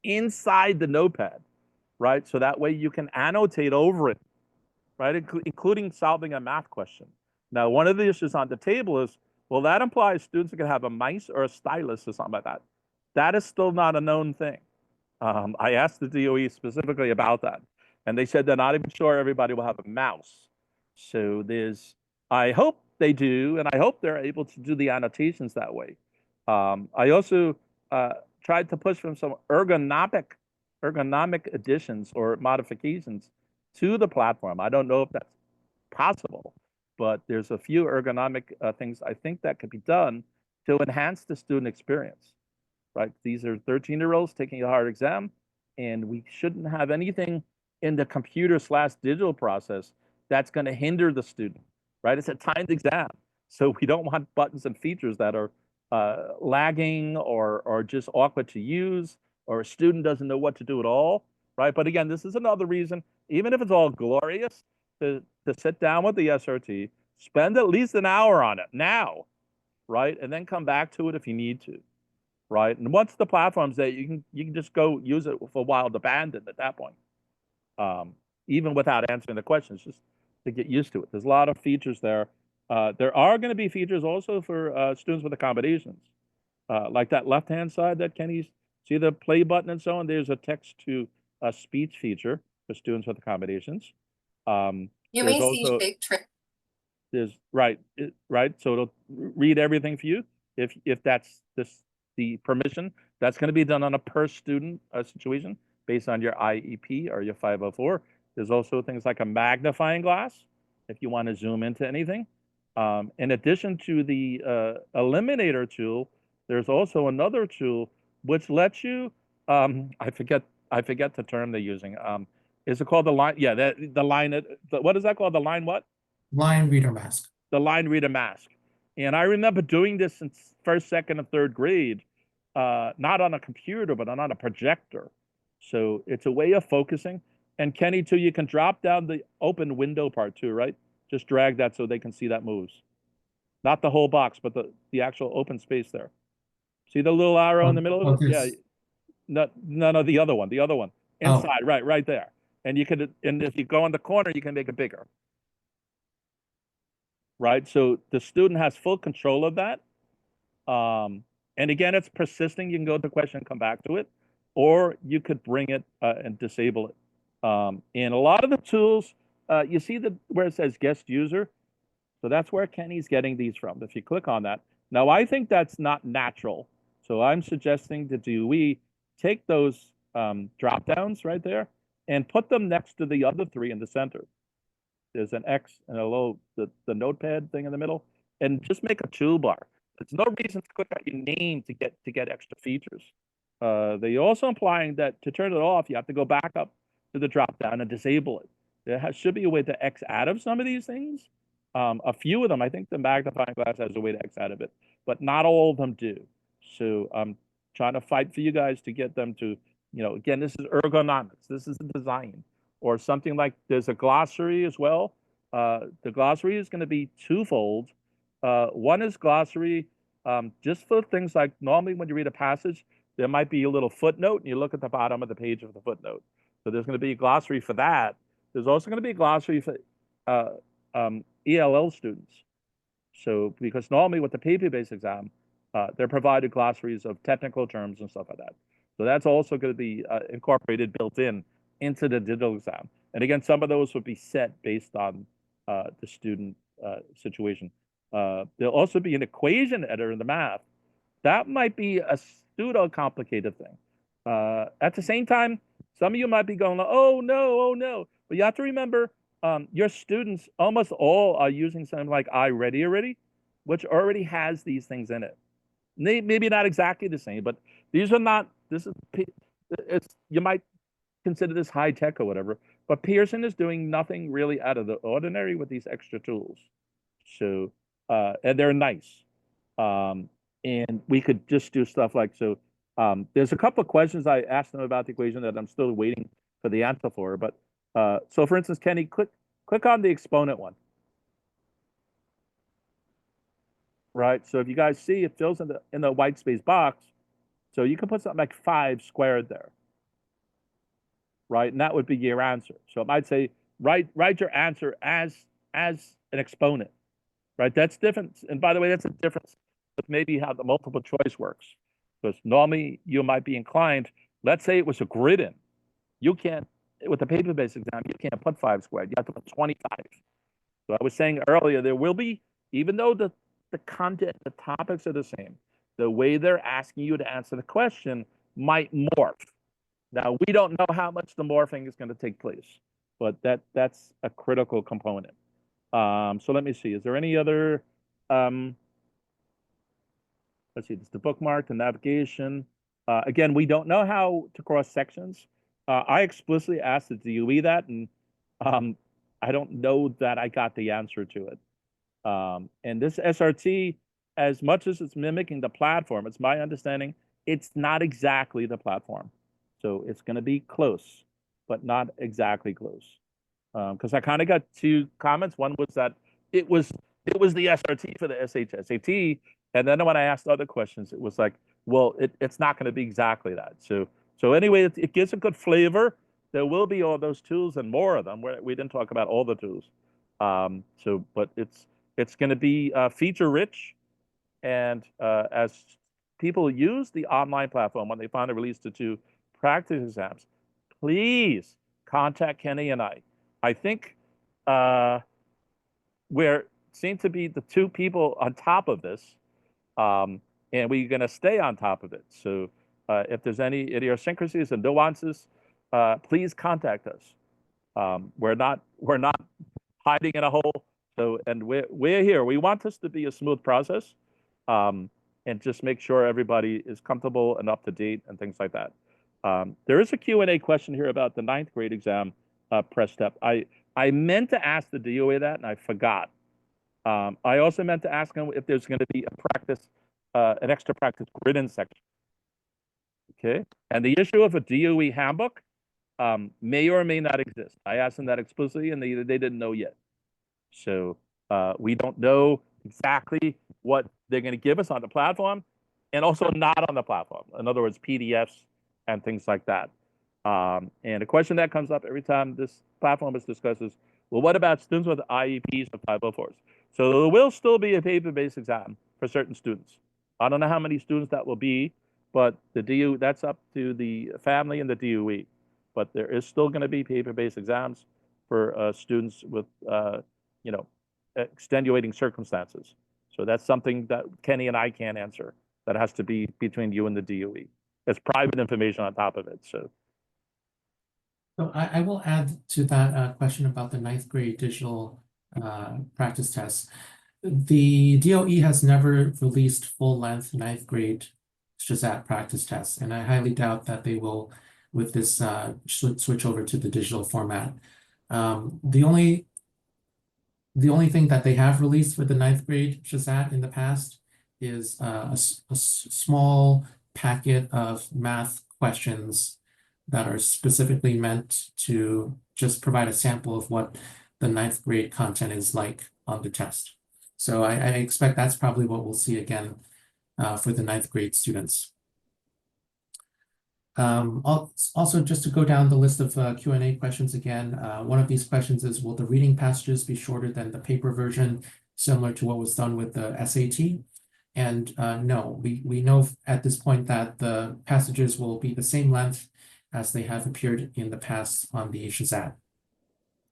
inside the notepad, right? So that way you can annotate over it, right? Including solving a math question. Now, one of the issues on the table is, well, that implies students are going to have a mouse or a stylus or something like that. That is still not a known thing. I asked the DOE specifically about that, and they said they're not even sure everybody will have a mouse. So I hope they do, and I hope they're able to do the annotations that way. I also tried to push from some ergonomic additions or modifications to the platform. I don't know if that's possible, but there's a few ergonomic things I think that could be done to enhance the student experience, right? These are 13-year-olds taking a hard exam, and we shouldn't have anything in the computer/digital process that's going to hinder the student. right? It's a timed exam. So we don't want buttons and features that are lagging or just awkward to use, or a student doesn't know what to do at all, right? But again, this is another reason, even if it's all glorious, to sit down with the SRT, spend at least an hour on it now, right? And then come back to it if you need to, right? And once the platform's there, you can just go use it for a while to abandon at that point, even without answering the questions, just to get used to it. There's a lot of features there. There are going to be features also for students with accommodations, like that left-hand side that Kenny's, see the play button and so on. There's a text to speech feature for students with accommodations. You There's may see also big trick. there's right, right. So it'll read everything for you if that's the permission. That's going to be done on a per student situation based on your IEP or your 504. There's also things like a magnifying glass if you want to zoom into anything. In addition to the eliminator tool, there's also another tool which lets you, I forget the term they're using. Is it called the line? Yeah, the line, what is that called? The line what? Line reader mask. The line reader mask. And I remember doing this in first, second, and third grade, not on a computer, but on a projector. So it's a way of focusing. And Kenny, too, you can drop down the open window part too, right? Just drag that so they can see that moves. Not the whole box, but the actual open space there. See the little arrow in the middle of it? Yeah. No, the other one. Inside, right there. And you could, and if you go in the corner, you can make it bigger. Right? So the student has full control of that. And again, it's persisting. You can go to the question and come back to it, or you could bring it and disable it. And a lot of the tools, you see where it says guest user. So that's where Kenny's getting these from. If you click on that. Now, I think that's not natural. So I'm suggesting to DOE take those drop downs right there and put them next to the other three in the center. There's an X and a little, the notepad thing in the middle, and just make a toolbar. There's no reason to click out your name to get extra features. They're also implying that to turn it off, you have to go back up to the drop down and disable it. There should be a way to X out of some of these things. A few of them, I think the magnifying glass has a way to X out of it, but not all of them do. So I'm trying to fight for you guys to get them to, again, this is ergonomics. This is the design. Or something like there's a glossary as well. The glossary is going to be twofold. One is glossary just for things like normally when you read a passage, there might be a little footnote and you look at the bottom of the page of the footnote. So there's going to be a glossary for that. There's also going to be a glossary for ELL students. So because normally with the paper-based exam, they're provided glossaries of technical terms and stuff like that. So that's also going to be incorporated, built into the digital exam. And again, some of those would be set based on the student situation. There'll also be an equation editor in the math. That might be a pseudo complicated thing. At the same time, some of you might be going, oh no. But you have to remember, your students, almost all are using something like iReady already, which already has these things in it. Maybe not exactly the same, but these are not, you might consider this high tech or whatever, but Pearson is doing nothing really out of the ordinary with these extra tools. So, and they're nice. And we could just do stuff like, so there's a couple of questions I asked them about the equation that I'm still waiting for the answer for. But so for instance, Kenny, click on the exponent one. Right. So if you guys see, it fills in the white space box. So you can put something like 5 squared there. Right, and that would be your answer. So it might say write your answer as an exponent. Right, that's different. And by the way, that's a difference with maybe how the multiple choice works. Because normally you might be inclined. Let's say it was a grid in. You can't, with the paper-based exam, you can't put 5 squared. You have to put 25. So I was saying earlier, there will be, even though the content, the topics are the same, the way they're asking you to answer the question might morph. Now, we don't know how much the morphing is going to take place, but that's a critical component. So let me see. Is there any other, let's see, it's the bookmark, the navigation. Again, we don't know how to cross sections. I explicitly asked the DOE that, and I don't know that I got the answer to it. And this SRT, as much as it's mimicking the platform, it's my understanding it's not exactly the platform. So it's going to be close, but not exactly close. Because I kind of got two comments. One was that it was it was the SRT for the SHSAT, and then when I asked other questions, it was like, well, it's not going to be exactly that. So anyway, it gives a good flavor. There will be all those tools and more of them. We didn't talk about all the tools. But it's going to be feature rich, and as people use the online platform when they finally release the two practice exams, please contact Kenny and I. I think uh, we're seem to be the two people on top of this, um, and we're going to stay on top of it. So if there's any idiosyncrasies and nuances, please contact us. We're not hiding in a hole. So, and we're here. We want this to be a smooth process, um, and just make sure everybody is comfortable and up to date and things like that. There is a Q&A question here about the ninth grade exam press step. I meant to ask the DOA that and I forgot. I also meant to ask them if there's going to be a practice, an extra practice written section. Okay, and the issue of a DOE handbook may or may not exist. I asked them that explicitly, and they didn't know yet. So we don't know exactly what they're going to give us on the platform, and also not on the platform. In other words, PDFs and things like that. And a question that comes up every time this platform is discussed is, well, what about students with IEPs or 504s? So there will still be a paper-based exam for certain students. I don't know how many students that will be, but the DU that's up to the family and the DOE. But there is still going to be paper-based exams for students with you know, extenuating circumstances. So that's something that Kenny and I can't answer. That has to be between you and the DOE. It's private information on top of it. So So I will add to that question about the ninth grade digital practice tests. The DOE has never released full-length ninth grade SHSAT practice tests, and I highly doubt that they will with this switch over to the digital format. The only thing that they have released for the ninth grade SHSAT in the past is a small packet of math questions that are specifically meant to just provide a sample of what the ninth grade content is like on the test. So I expect that's probably what we'll see again for the ninth grade students. Also, just to go down the list of Q&A questions again, one of these questions is, will the reading passages be shorter than the paper version, similar to what was done with the SAT? And no, we know at this point that the passages will be the same length as they have appeared in the past on the SHSAT.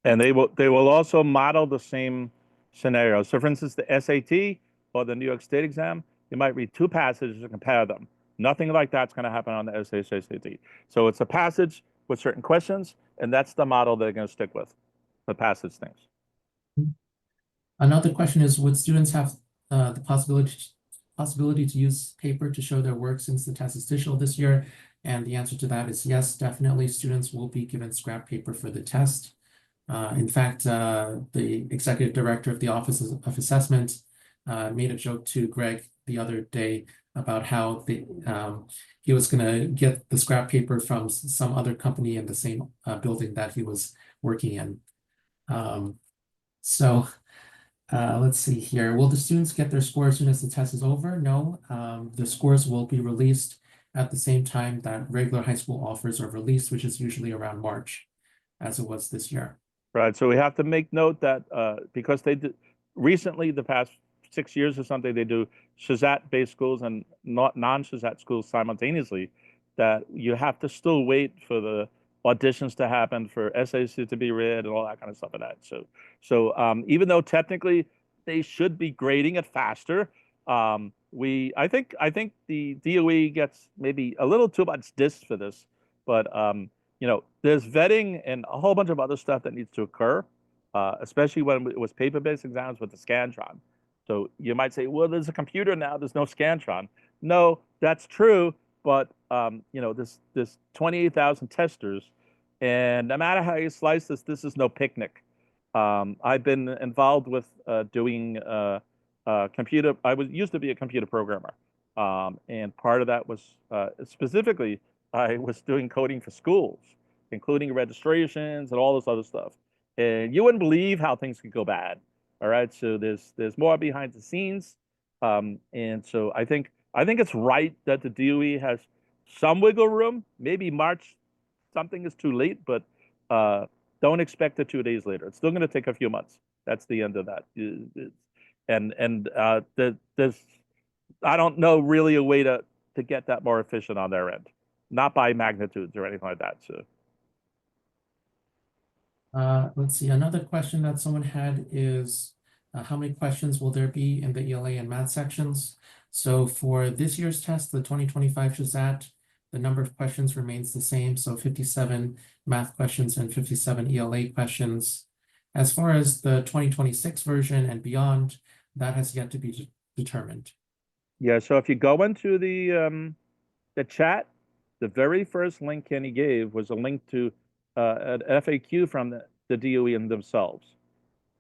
and they will also model the same scenario. So for instance, the SAT or the New York State exam, you might read two passages and compare them. Nothing like that's going to happen on the SHSAT. So it's a passage with certain questions, and that's the model they're going to stick with, the passage things. Another question is, would students have the possibility to use paper to show their work since the test is digital this year? And the answer to that is yes, definitely students will be given scrap paper for the test. In fact, the executive director of the Office of Assessment made a joke to Greg the other day about how he was going to get the scrap paper from some other company in the same building that he was working in. So let's see here. Will the students get their score as soon as the test is over? No, the scores will be released at the same time that regular high school offers are released, which is usually around March, as it was this year. Right. So we have to make note that because they did recently, the past 6 years or something, they do SHSAT-based schools and not non-SHSAT schools simultaneously, that you have to still wait for the auditions to happen, for essays to be read, and all that kind of stuff like that. So even though technically they should be grading it faster, I think the DOE gets maybe a little too much diss for this, but there's vetting and a whole bunch of other stuff that needs to occur, especially when it was paper-based exams with the Scantron. So you might say, well, there's a computer now, there's no Scantron. No, that's true, but there's 28,000 testers, and no matter how you slice this is no picnic. I've been involved with doing computer. I was used to be a computer programmer, and part of that was specifically I was doing coding for schools, including registrations and all this other stuff. And you wouldn't believe how things could go bad. All right, so there's more behind the scenes, and so I think it's right that the DOE has some wiggle room. Maybe March something is too late, but uh, don't expect it 2 days later. It's still going to take a few months. That's the end of that. There's I don't know really a way to get that more efficient on their end, not by magnitudes or anything like that. So Let's see, another question that someone had is how many questions will there be in the ELA and math sections? So for this year's test, the 2025 SHSAT, the number of questions remains the same, so 57 math questions and 57 ELA questions. As far as the 2026 version and beyond, that has yet to be determined. yeah, so if you go into the chat, the very first link Kenny gave was a link to an FAQ from the DOE and themselves.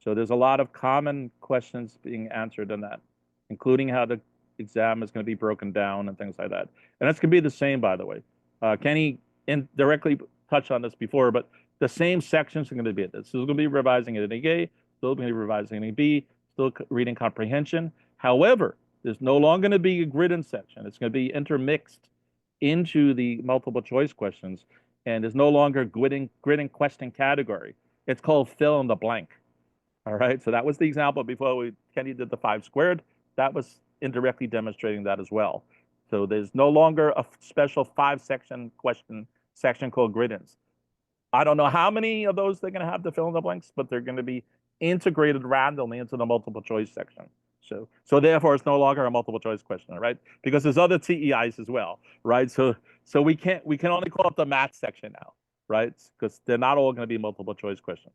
So there's a lot of common questions being answered in that, including how the exam is going to be broken down and things like that. And that's going to be the same, by the way. Kenny indirectly touched on this before, but the same sections are going to be this. So it's going to be revising it in A, still going to be revising it in B, still reading comprehension. However, there's no longer going to be a grid-in section. It's going to be intermixed into the multiple choice questions, and there's no longer grid-in question category. It's called fill in the blank. All right, so that was the example before Kenny did the 5 squared. That was indirectly demonstrating that as well. So there's no longer a special 5-section question section called grid-ins. I don't know how many of those they're going to have to fill in the blanks, but they're going to be integrated randomly into the multiple choice section. So therefore, it's no longer a multiple choice question, right? Because there's other TEIs as well, right? So we can only call it the math section now, right? Because they're not all going to be multiple choice questions.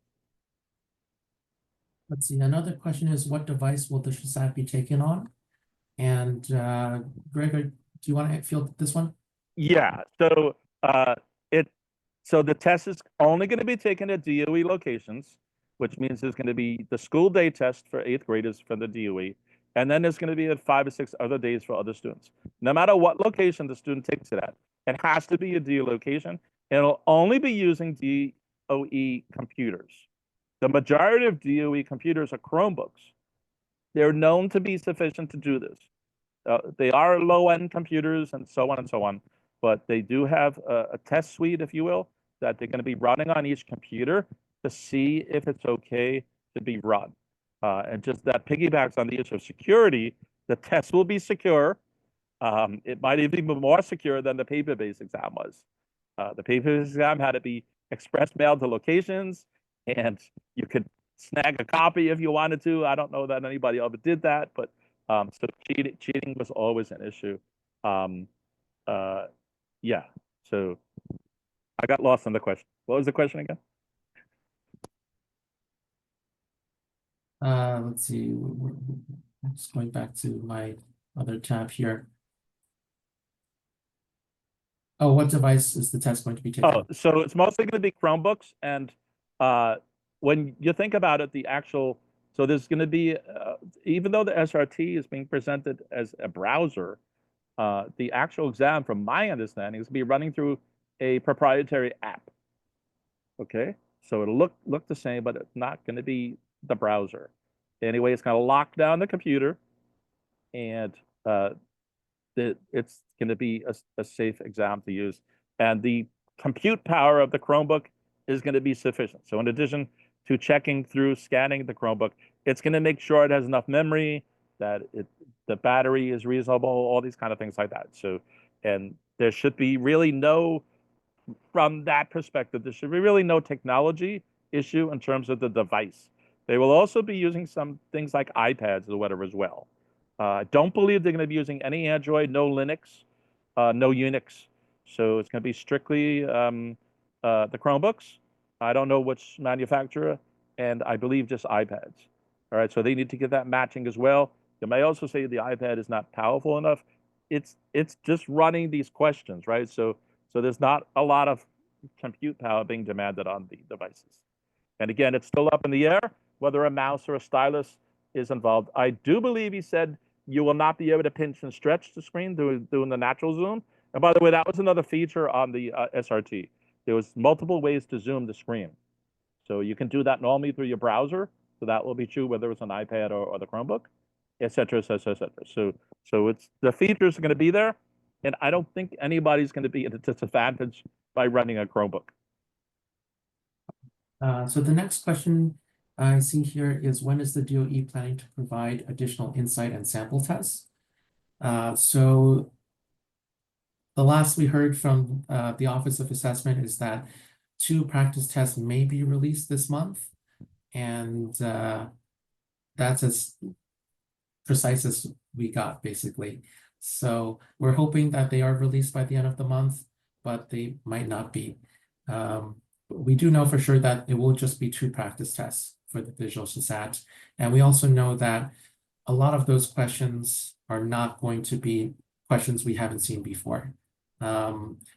Let's see, another question is what device will the SHSAT be taken on? And Gregor, do you want to field this one? Yeah. So it so the test is only going to be taken at DOE locations, which means there's going to be the school day test for 8th graders for the DOE, and then there's going to be at 5 or 6 other days for other students. No matter what location the student takes it at, it has to be a DOE location. And it'll only be using DOE computers. The majority of DOE computers are Chromebooks. They're known to be sufficient to do this. They are low-end computers and so on and so on, but they do have a test suite, if you will, that they're going to be running on each computer to see if it's okay to be run. And just that piggybacks on the issue of security. The test will be secure. It might even be more secure than the paper-based exam was. The paper-based exam had to be express mailed to locations, and you could snag a copy if you wanted to. I don't know that anybody ever did that, but so cheating was always an issue. Um, yeah. So I got lost on the question. What was the question again? Let's see. I'm just going back to my other tab here. Oh, what device is the test going to be taken Oh, on? so it's mostly going to be Chromebooks, and when you think about it, so there's going to be even though the SRT is being presented as a browser, the actual exam, from my understanding, is going to be running through a proprietary app. Okay, so it'll look the same, but it's not going to be the browser. Anyway, it's going to lock down the computer, and it's going to be a safe exam to use. And the compute power of the Chromebook is going to be sufficient. So in addition to checking through, scanning the Chromebook, it's going to make sure it has enough memory, that the battery is reasonable, all these kind of things like that. So, and there should be really no, from that perspective, there should be really no technology issue in terms of the device. They will also be using some things like iPads or whatever as well. I don't believe they're going to be using any Android, no Linux, no Unix. So it's going to be strictly the Chromebooks. I don't know which manufacturer, and I believe just iPads. All right, so they need to get that matching as well. You may also say the iPad is not powerful enough. It's just running these questions, right? So there's not a lot of compute power being demanded on the devices. And again, it's still up in the air whether a mouse or a stylus is involved. I do believe he said you will not be able to pinch and stretch the screen doing the natural zoom. And by the way, that was another feature on the SRT. There was multiple ways to zoom the screen. So you can do that normally through your browser. So that will be true whether it's an iPad or the Chromebook, et cetera, et cetera, et cetera. So it's the features are going to be there. And I don't think anybody's going to be at a disadvantage by running a Chromebook. So the next question I see here is, when is the DOE planning to provide additional insight and sample tests? So the last we heard from the Office of Assessment is that 2 practice tests may be released this month, and that's as precise as we got, basically. So we're hoping that they are released by the end of the month, but they might not be. We do know for sure that it will just be 2 practice tests for the visual SHSAT. And we also know that a lot of those questions are not going to be questions we haven't seen before.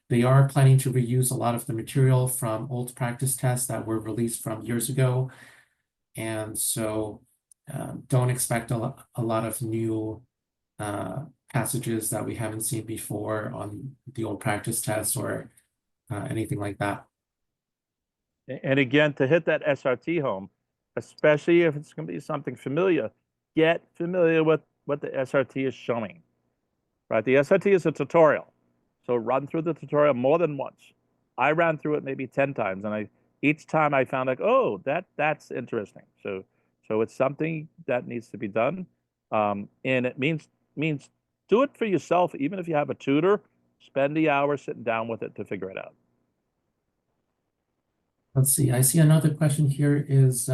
They are planning to reuse a lot of the material from old practice tests that were released from years ago. And so don't expect a lot of new passages that we haven't seen before on the old practice tests or anything like that. And again, to hit that SRT home, especially if it's going to be something familiar, get familiar with what the SRT is showing, right? The SRT is a tutorial. So run through the tutorial more than once. I ran through it maybe 10 times, and each time I found like, oh, that's interesting. So it's something that needs to be done. And it means do it for yourself, even if you have a tutor, spend the hour sitting down with it to figure it out. Let's see, I see another question here is,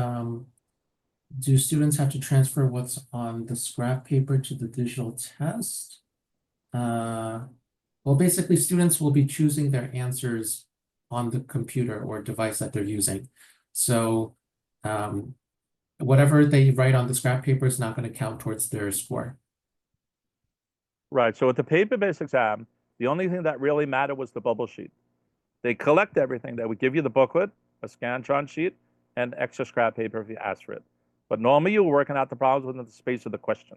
do students have to transfer what's on the scrap paper to the digital test? Well, basically, students will be choosing their answers on the computer or device that they're using. So whatever they write on the scrap paper is not going to count towards their score. Right. So with the paper-based exam, the only thing that really mattered was the bubble sheet. They collect everything. They would give you the booklet, a Scantron sheet, and extra scrap paper if you ask for it. But normally you were working out the problems within the space of the question.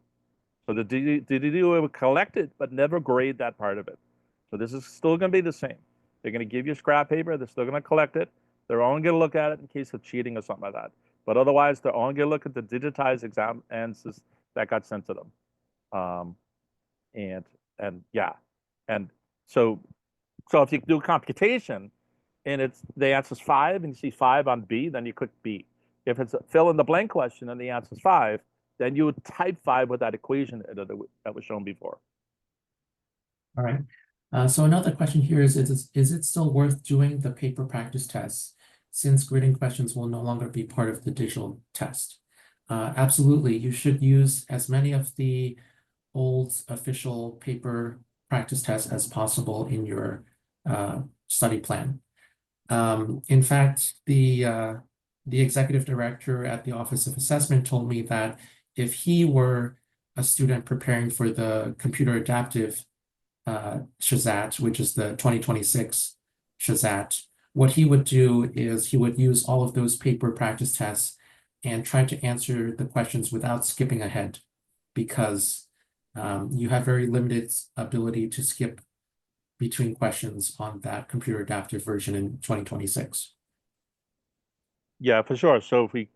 So the DDU would collect it, but never grade that part of it. So this is still going to be the same. They're going to give you scrap paper. They're still going to collect it. They're only going to look at it in case of cheating or something like that. But otherwise, they're only going to look at the digitized exam answers that got sent to them. And yeah, and so if you do computation and the answer's 5 and you see 5 on B, then you click B. If it's a fill in the blank question and the answer's 5, then you would type 5 with that equation that was shown before. All right. So another question here is it still worth doing the paper practice tests since grading questions will no longer be part of the digital test? Absolutely. You should use as many of the old official paper practice tests as possible in your study plan. In fact, the executive director at the Office of Assessment told me that if he were a student preparing for the computer adaptive SHSAT, which is the 2026 SHSAT, what he would do is he would use all of those paper practice tests and try to answer the questions without skipping ahead, because you have very limited ability to skip between questions on that computer adaptive version in 2026. Yeah, for sure. So if we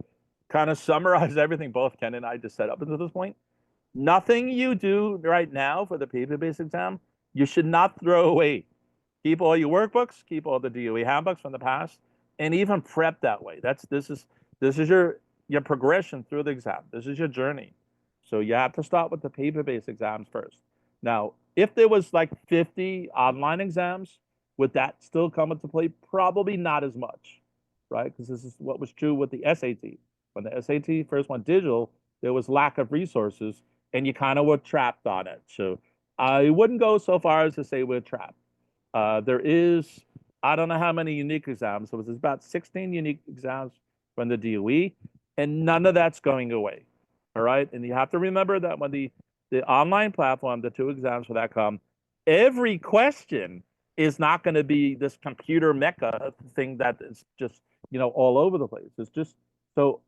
kind of summarize everything both Ken and I just set up until this point, nothing you do right now for the paper-based exam, you should not throw away. Keep all your workbooks, keep all the DOE handbooks from the past, and even prep that way. This is your progression through the exam. This is your journey. So you have to start with the paper-based exams first. Now, if there was like 50 online exams, would that still come into play? Probably not as much, right? Because this is what was true with the SAT. When the SAT first went digital, there was lack of resources, and you kind of were trapped on it. So I wouldn't go so far as to say we're trapped. There is, I don't know how many unique exams. So there's about 16 unique exams from the DOE, and none of that's going away. All right. And you have to remember that when the online platform, the 2 exams for that come, every question is not going to be this computer mecha thing that is just all over the place. It's just so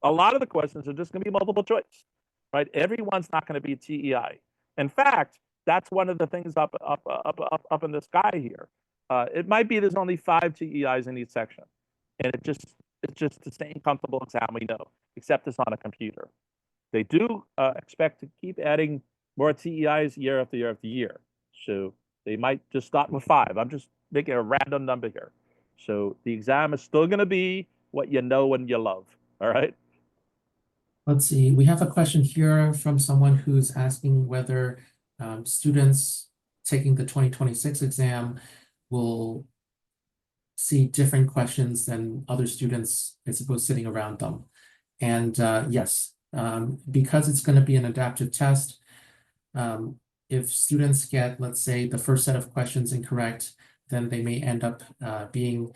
a lot of the questions are just going to be multiple choice, right? Everyone's not going to be TEI. In fact, that's one of the things up in the sky here. It might be there's only 5 TEIs in each section, and it's just the same comfortable exam we know, except it's on a computer. They do expect to keep adding more TEIs year after year after year. So they might just start with 5. I'm just making a random number here. So the exam is still going to be what you know and you love. All right. Let's see, we have a question here from someone who's asking whether students taking the 2026 exam will see different questions than other students, I suppose, sitting around them. And yes, because it's going to be an adaptive test, if students get, let's say, the first set of questions incorrect, then they may end up being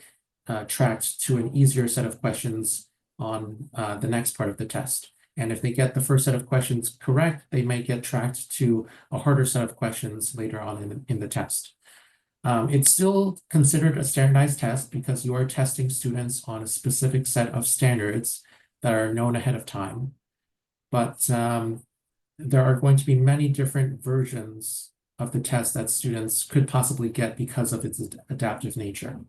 tracked to an easier set of questions on the next part of the test. And if they get the first set of questions correct, they may get tracked to a harder set of questions later on in the test. It's still considered a standardized test because you are testing students on a specific set of standards that are known ahead of time. But there are going to be many different versions of the test that students could possibly get because of its adaptive nature.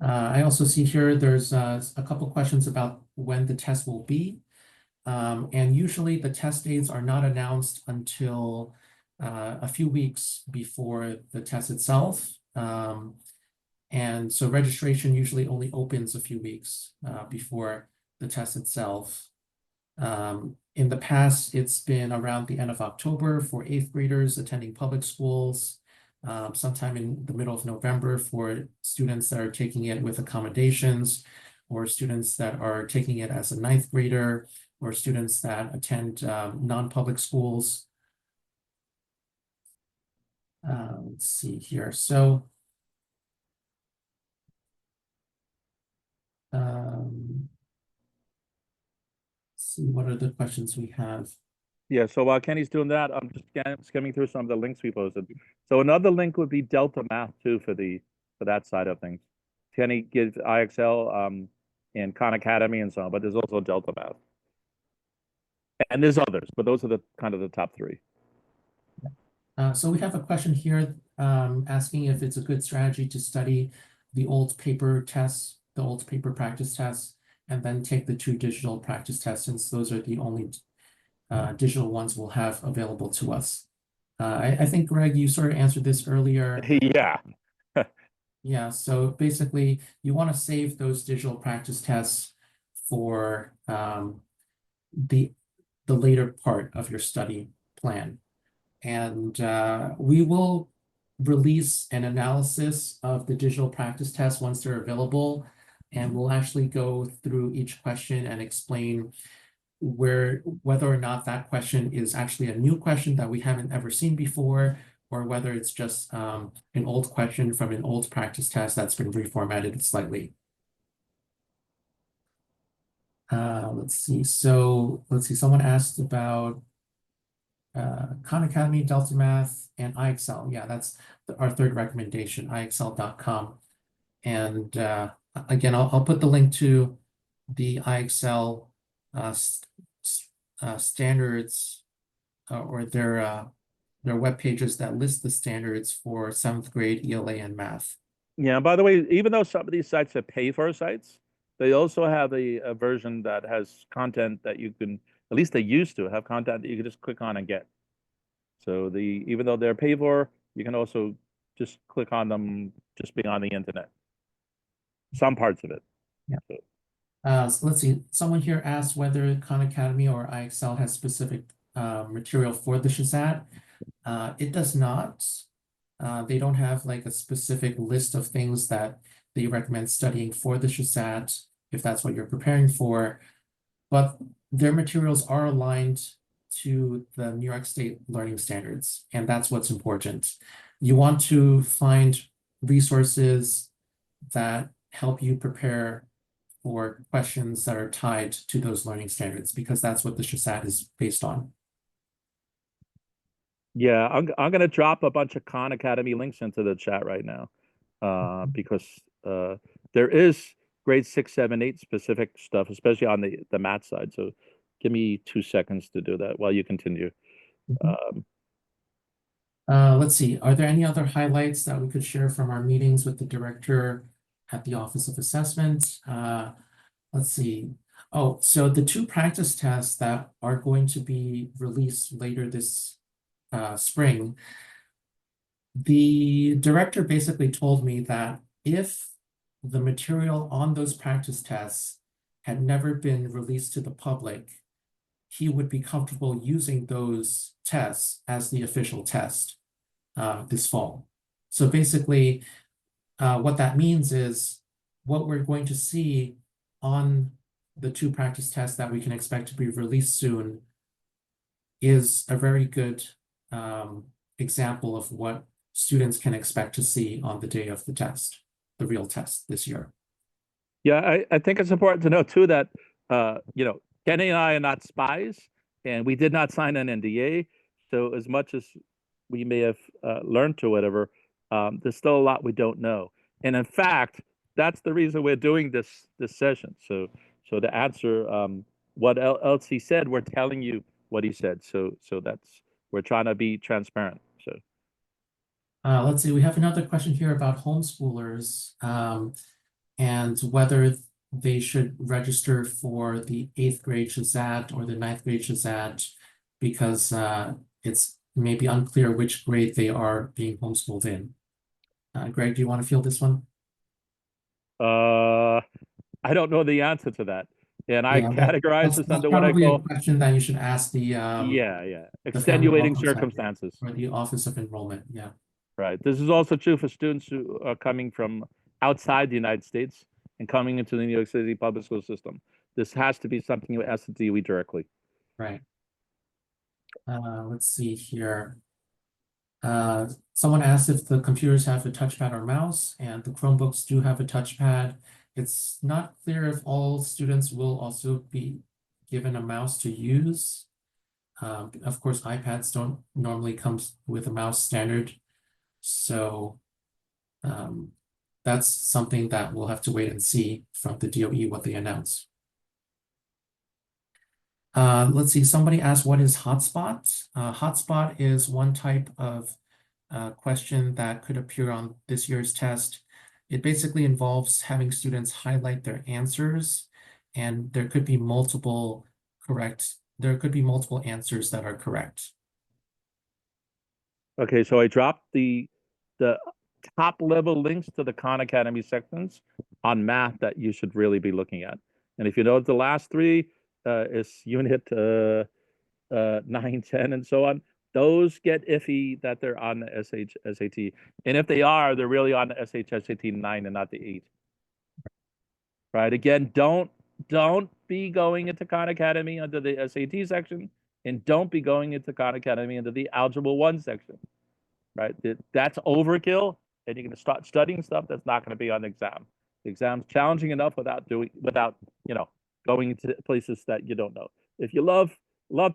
I also see here there's a couple questions about when the test will be. And usually the test dates are not announced until a few weeks before the test itself. And so registration usually only opens a few weeks before the test itself. In the past, it's been around the end of October for 8th graders attending public schools, sometime in the middle of November for students that are taking it with accommodations, or students that are taking it as a 9th grader, or students that attend non-public schools. Let's see here. So see what other questions we have. Yeah. So while Kenny's doing that, I'm just skimming through some of the links we posted. So another link would be Delta Math too for that side of things. Kenny gives IXL and Khan Academy and so on, but there's also Delta Math. And there's others, but those are the kind of the top 3. So we have a question here asking if it's a good strategy to study the old paper tests, the old paper practice tests, and then take the 2 digital practice tests, since those are the only digital ones we'll have available to us. I think, Greg, you sort of answered this earlier. Yeah. Yeah, so basically you want to save those digital practice tests for the later part of your study plan. And we will release an analysis of the digital practice tests once they're available. And we'll actually go through each question and explain whether or not that question is actually a new question that we haven't ever seen before, or whether it's just an old question from an old practice test that's been reformatted slightly. Let's see. So let's see. Someone asked about Khan Academy, Delta Math, and IXL. Yeah, that's our 3rd recommendation, IXL.com. And again, I'll put the link to the IXL standards or their web pages that list the standards for 7th grade ELA and math. Yeah. By the way, even though some of these sites are pay-for sites, they also have a version that has content that you can, at least they used to have content that you can just click on and get. So even though they're paid for, you can also just click on them just being on the internet. Some parts of it. Yeah. So let's see. Someone here asked whether Khan Academy or IXL has specific material for the SHSAT. It does not. They don't have like a specific list of things that they recommend studying for the SHSAT, if that's what you're preparing for. But their materials are aligned to the New York State learning standards, and that's what's important. You want to find resources that help you prepare for questions that are tied to those learning standards, because that's what the SHSAT is based on. Yeah, I'm gonna drop a bunch of Khan Academy links into the chat right now, because there is grade 6, 7, 8 specific stuff, especially on the math side. So give me 2 seconds to do that while you continue. Mhm. Um, Let's see, are there any other highlights that we could share from our meetings with the director at the Office of Assessment? Let's see. Oh, so the two practice tests that are going to be released later this spring, the director basically told me that if the material on those practice tests had never been released to the public, he would be comfortable using those tests as the official test this fall. So basically, what that means is what we're going to see on the two practice tests that we can expect to be released soon is a very good example of what students can expect to see on the day of the test, the real test this year. Yeah, I think it's important to know too that Kenny and I are not spies, and we did not sign an NDA. So as much as we may have learned to whatever, there's still a lot we don't know. And in fact, that's the reason we're doing this session. So to answer what else he said, we're telling you what he said. So that's we're trying to be transparent. So. Let's see, we have another question here about homeschoolers and whether they should register for the eighth grade SHSAT or the ninth grade SHSAT because it's maybe unclear which grade they are being homeschooled in. Greg, do you want to field this one? Uh, I don't know the answer to that. And I Yeah, categorize this that's under what I probably a call, question that you should ask yeah, the family extenuating welcome center circumstances. or the Office of Enrollment. Yeah, Right. This is also true for students who are coming from outside the United States and coming into the New York City public school system. This has to be something you ask the DOE directly. right. Let's see here. Someone asked if the computers have a touchpad or mouse, and the Chromebooks do have a touchpad. It's not clear if all students will also be given a mouse to use. Of course, iPads don't normally come with a mouse standard, so um, that's something that we'll have to wait and see from the DOE what they announce. Let's see, somebody asked what is hotspot? Hotspot is one type of question that could appear on this year's test. It basically involves having students highlight their answers, and there could be multiple answers that are correct. Okay, so I dropped the top level links to the Khan Academy sections on math that you should really be looking at. And if you know the last three is unit 9, 10, and so on. Those get iffy that they're on the SHSAT. And if they are, they're really on the SHSAT 9 and not the 8. Right? Again, don't be going into Khan Academy under the SAT section, and don't be going into Khan Academy under the Algebra 1 section. Right? That's overkill, and you're going to start studying stuff that's not going to be on the exam. The exam's challenging enough without going into places that you don't know. If you love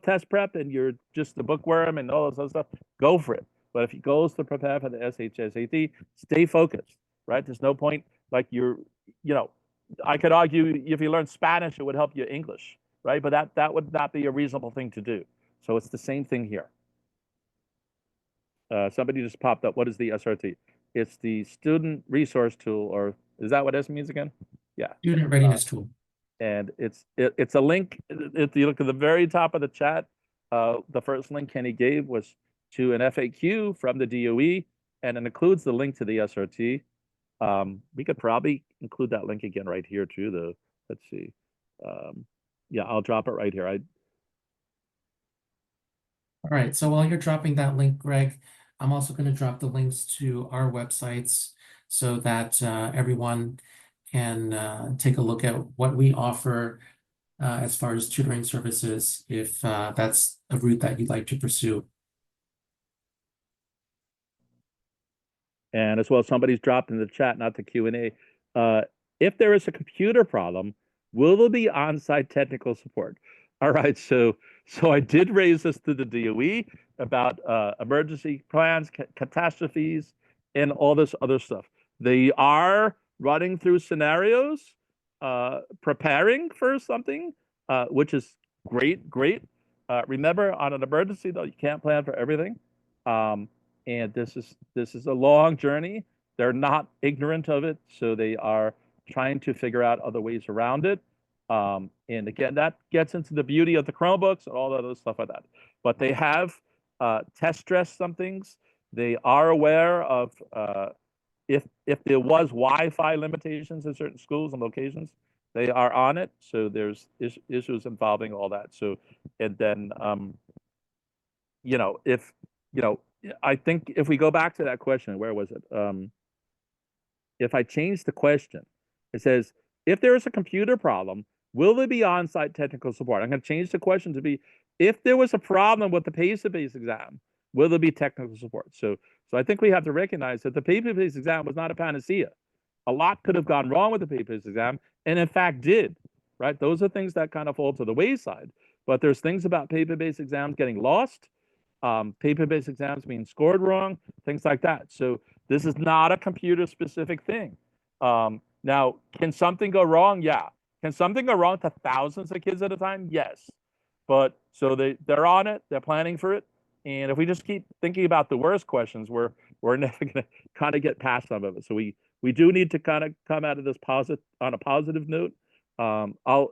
test prep and you're just a bookworm and all this other stuff, go for it. But if you goes to prepare for the SHSAT, stay focused. Right? There's no point like you know, I could argue if you learn Spanish, it would help you English, right? But that would not be a reasonable thing to do. So it's the same thing here. Somebody just popped up. What is the SRT? It's the Student Resource Tool, or is that what S means again? Yeah. Student Uh, readiness tool. and it's a link. If you look at the very top of the chat, the first link Kenny gave was to an FAQ from the DOE, and it includes the link to the SRT. We could probably include that link again right here too, though. Let's see. Um, yeah, I'll drop it right here. All right, so while you're dropping that link, Greg, I'm also going to drop the links to our websites so that everyone can take a look at what we offer as far as tutoring services, if that's a route that you'd like to pursue. And as well, somebody's dropped in the chat, not the Q&A. If there is a computer problem, will there be on-site technical support? All right, so So I did raise this to the DOE about emergency plans, catastrophes, and all this other stuff. They are running through scenarios, preparing for something, which is great, great. Remember, on an emergency though, you can't plan for everything, and this is a long journey. They're not ignorant of it, so they are trying to figure out other ways around it. And again, that gets into the beauty of the Chromebooks and all that other stuff like that. But they have test stressed some things. They are aware of if there was Wi-Fi limitations in certain schools and locations, they are on it. So there's issues involving all that. So, and then if I think if we go back to that question, where was it? If I change the question, it says, if there is a computer problem, will there be on-site technical support? I'm going to change the question to be, if there was a problem with the paper-based exam, will there be technical support? So I think we have to recognize that the paper-based exam was not a panacea. A lot could have gone wrong with the paper-based exam, and in fact did, right? Those are things that kind of fall to the wayside. But there's things about paper-based exams getting lost, paper-based exams being scored wrong, things like that. So this is not a computer-specific thing. Now, can something go wrong? Yeah. Can something go wrong to thousands of kids at a time? Yes. But so they're on it, they're planning for it. And if we just keep thinking about the worst questions, we're never going to kind of get past some of it. So we do need to kind of come out of this on a positive note. I'll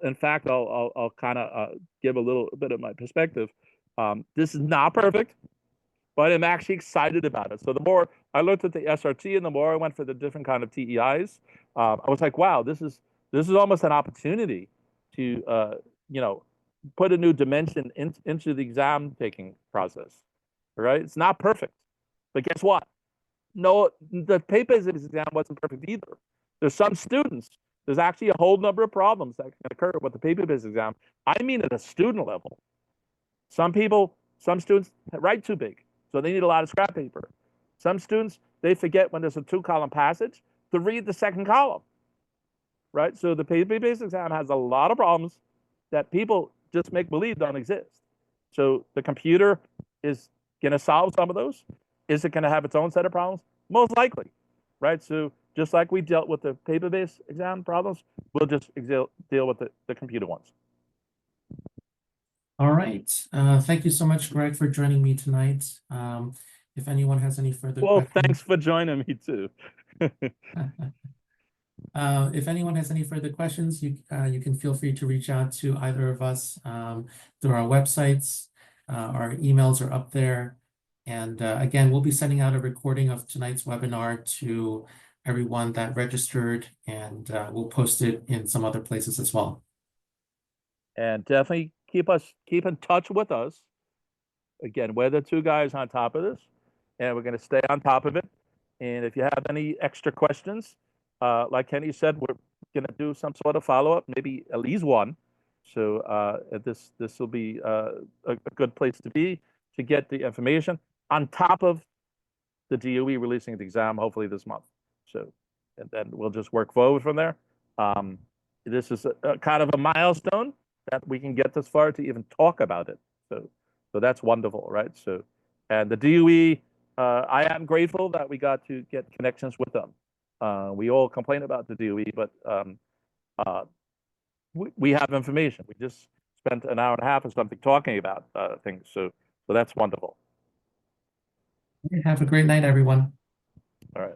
kind of give a little bit of my perspective. This is not perfect, but I'm actually excited about it. So the more I looked at the SRT and the more I went for the different kind of TEIs, I was like, wow, this is almost an opportunity to put a new dimension into the exam taking process. Right? It's not perfect, but guess what? No, the paper-based exam wasn't perfect either. There's some students. There's actually a whole number of problems that can occur with the paper-based exam. I mean, at a student level. Some students write too big, so they need a lot of scrap paper. Some students, they forget when there's a 2-column passage to read the second column, right? So the paper-based exam has a lot of problems that people just make believe don't exist. So the computer is going to solve some of those. Is it going to have its own set of problems? Most likely, right? So just like we dealt with the paper-based exam problems, we'll just deal with the computer ones. All right. Thank you so much, Greg, for joining me tonight. If anyone has any further questions. Thanks for joining me too. If anyone has any further questions, you can feel free to reach out to either of us through our websites. Our emails are up there. And again, we'll be sending out a recording of tonight's webinar to everyone that registered, and we'll post it in some other places as well. And definitely keep in touch with us. Again, we're the two guys on top of this, and we're going to stay on top of it. And if you have any extra questions, like Kenny said, we're going to do some sort of follow-up, maybe at least one. So this will be a good place to be to get the information on top of the DOE releasing the exam, hopefully this month. So, and then we'll just work forward from there. This is a kind of a milestone that we can get this far to even talk about it. So that's wonderful, right? So, and the DOE, I am grateful that we got to get connections with them. We all complain about the DOE, but we have information. We just spent an hour and a half or something talking about things. So that's wonderful. Have a great night, everyone. All right.